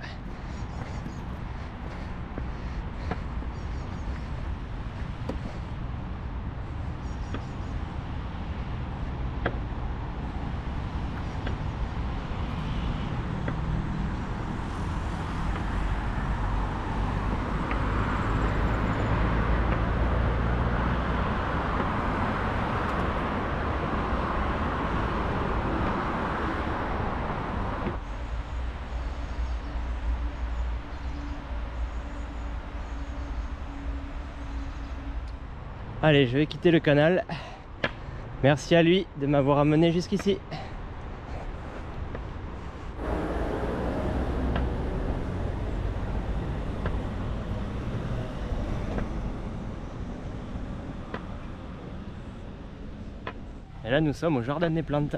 Allez, je vais quitter le canal. Merci à lui de m'avoir amené jusqu'ici. Et là, nous sommes au jardin des plantes.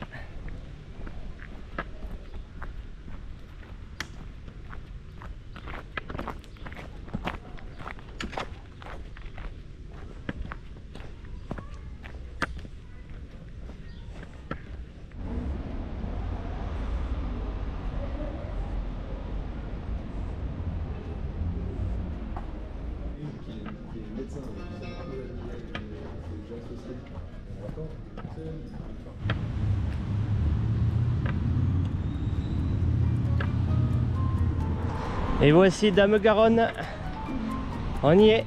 Et voici Dame Garonne, on y est.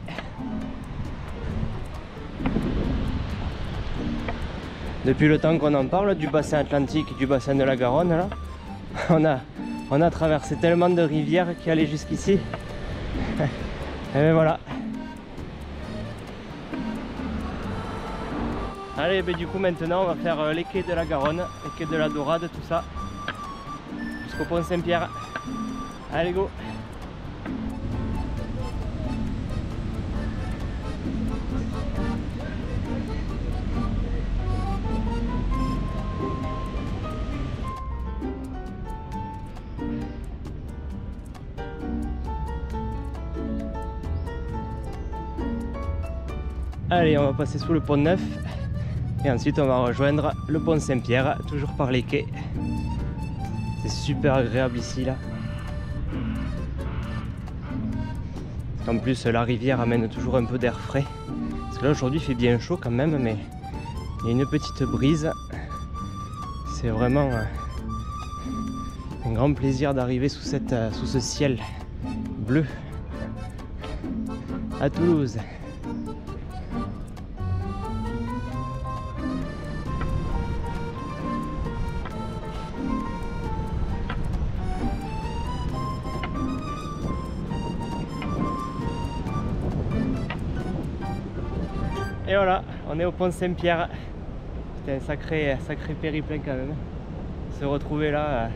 Depuis le temps qu'on en parle du bassin atlantique et du bassin de la Garonne, là, on a traversé tellement de rivières qui allaient jusqu'ici. Et bien voilà. Allez, ben du coup maintenant on va faire les quais de la Garonne, les quais de la Dorade, tout ça, jusqu'au pont Saint-Pierre. Allez, go! Allez, on va passer sous le pont Neuf et ensuite on va rejoindre le pont Saint-Pierre, toujours par les quais. C'est super agréable ici là. En plus la rivière amène toujours un peu d'air frais. Parce que là aujourd'hui il fait bien chaud quand même, mais il y a une petite brise. C'est vraiment un grand plaisir d'arriver sous ce ciel bleu à Toulouse. Et voilà, on est au pont Saint-Pierre. C'était un sacré périple quand même. Se retrouver là,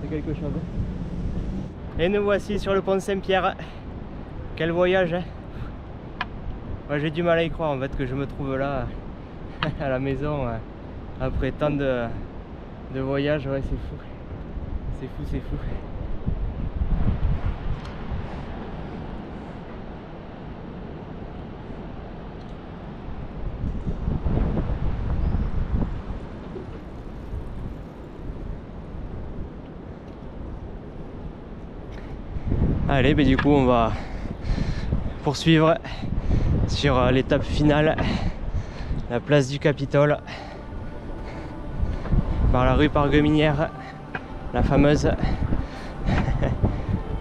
c'est quelque chose. Et nous voici sur le pont Saint-Pierre. Quel voyage, hein. Moi j'ai du mal à y croire en fait que je me trouve là à la maison après tant de voyages. Ouais, c'est fou. C'est fou, c'est fou. Allez, ben du coup on va poursuivre sur l'étape finale, la place du Capitole, par la rue Pargueminière, la fameuse.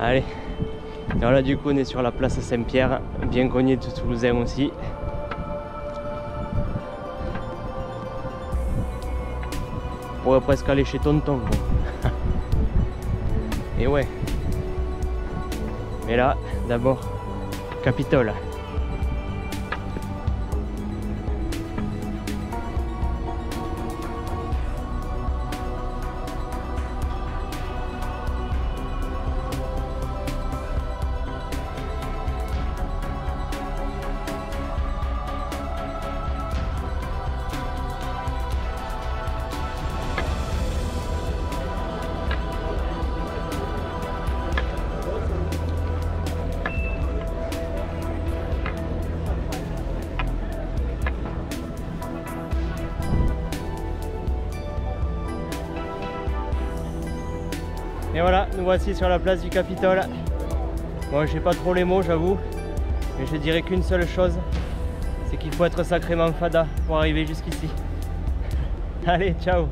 Allez, et voilà, du coup on est sur la place Saint-Pierre, bien connue de Toulousain aussi. On pourrait presque aller chez Tonton. Et ouais. Mais là, d'abord, Capitole. Et voilà, nous voici sur la place du Capitole. Moi, j'ai pas trop les mots, j'avoue, mais je dirais qu'une seule chose, c'est qu'il faut être sacrément fada pour arriver jusqu'ici. Allez, ciao.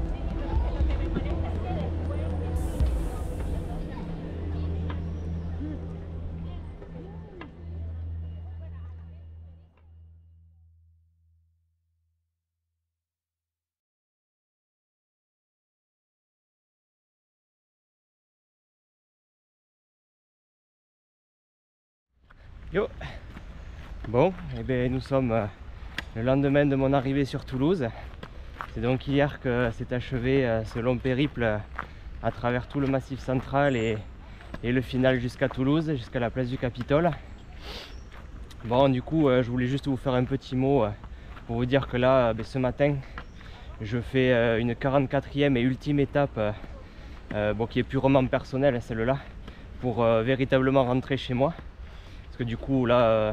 Yo. Bon, et bien nous sommes le lendemain de mon arrivée sur Toulouse. C'est donc hier que s'est achevé ce long périple à travers tout le Massif central et le final jusqu'à Toulouse, jusqu'à la place du Capitole. Bon, du coup, je voulais juste vous faire un petit mot pour vous dire que là, ce matin, je fais une 44e et ultime étape, bon, qui est purement personnelle, celle-là, pour véritablement rentrer chez moi. Parce que du coup là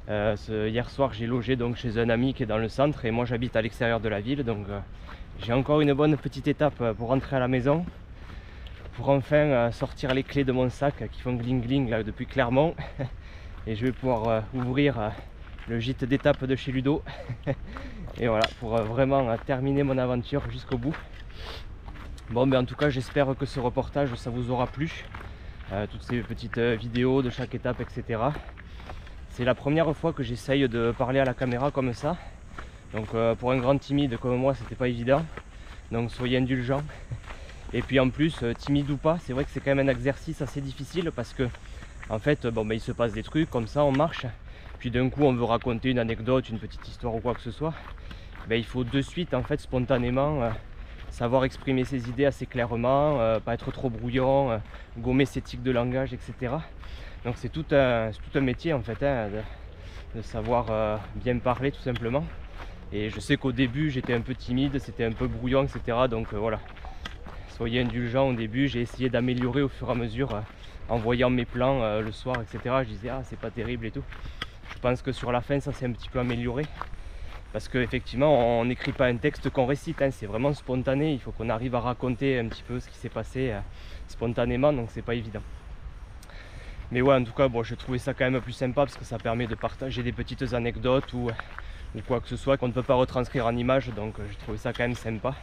hier soir j'ai logé donc chez un ami qui est dans le centre et moi j'habite à l'extérieur de la ville, donc j'ai encore une bonne petite étape pour rentrer à la maison, pour enfin sortir les clés de mon sac qui font gling gling là depuis Clermont et je vais pouvoir ouvrir le gîte d'étape de chez Ludo et voilà, pour vraiment terminer mon aventure jusqu'au bout. Bon, ben en tout cas j'espère que ce reportage ça vous aura plu. Toutes ces petites vidéos de chaque étape, etc. C'est la première fois que j'essaye de parler à la caméra comme ça. Donc pour un grand timide comme moi, c'était pas évident. Donc soyez indulgents. Et puis en plus, timide ou pas, c'est vrai que c'est quand même un exercice assez difficile parce que en fait, bon, il se passe des trucs comme ça, on marche. Puis d'un coup, on veut raconter une anecdote, une petite histoire ou quoi que ce soit. Il faut de suite, en fait, spontanément, savoir exprimer ses idées assez clairement, pas être trop brouillon, gommer ses tics de langage, etc. Donc c'est tout un métier en fait, hein, de savoir bien parler tout simplement. Et je sais qu'au début j'étais un peu timide, c'était un peu brouillon, etc. Donc voilà, soyez indulgents au début. J'ai essayé d'améliorer au fur et à mesure en voyant mes plans le soir, etc. Je disais ah c'est pas terrible et tout. Je pense que sur la fin ça s'est un petit peu amélioré. Parce qu'effectivement, on n'écrit pas un texte qu'on récite, hein, c'est vraiment spontané. Il faut qu'on arrive à raconter un petit peu ce qui s'est passé spontanément, donc c'est pas évident. Mais ouais, en tout cas, bon, j'ai trouvé ça quand même plus sympa parce que ça permet de partager des petites anecdotes ou quoi que ce soit qu'on ne peut pas retranscrire en images, donc j'ai trouvé ça quand même sympa.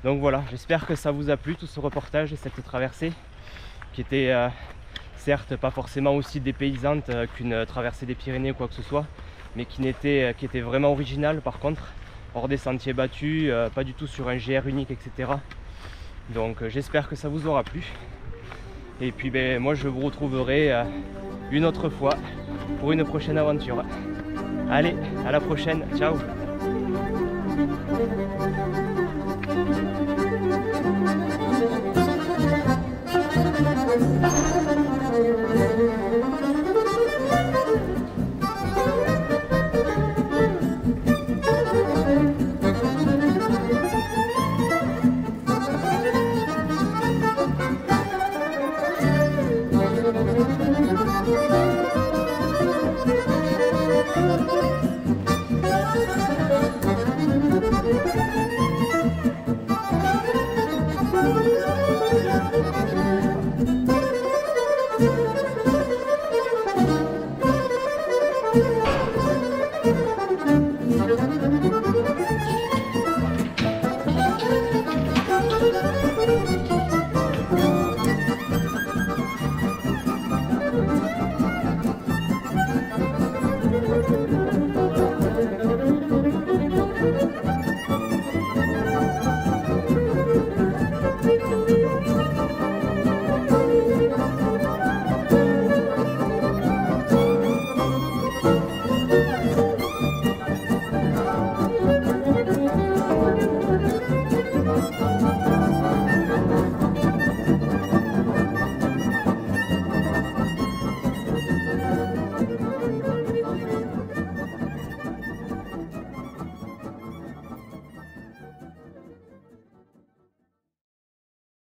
Donc voilà, j'espère que ça vous a plu tout ce reportage et cette traversée qui était certes pas forcément aussi dépaysante qu'une traversée des Pyrénées ou quoi que ce soit, mais qui était vraiment originale par contre, hors des sentiers battus, pas du tout sur un GR unique, etc. Donc j'espère que ça vous aura plu. Et puis ben, moi je vous retrouverai une autre fois pour une prochaine aventure. Allez, à la prochaine, ciao!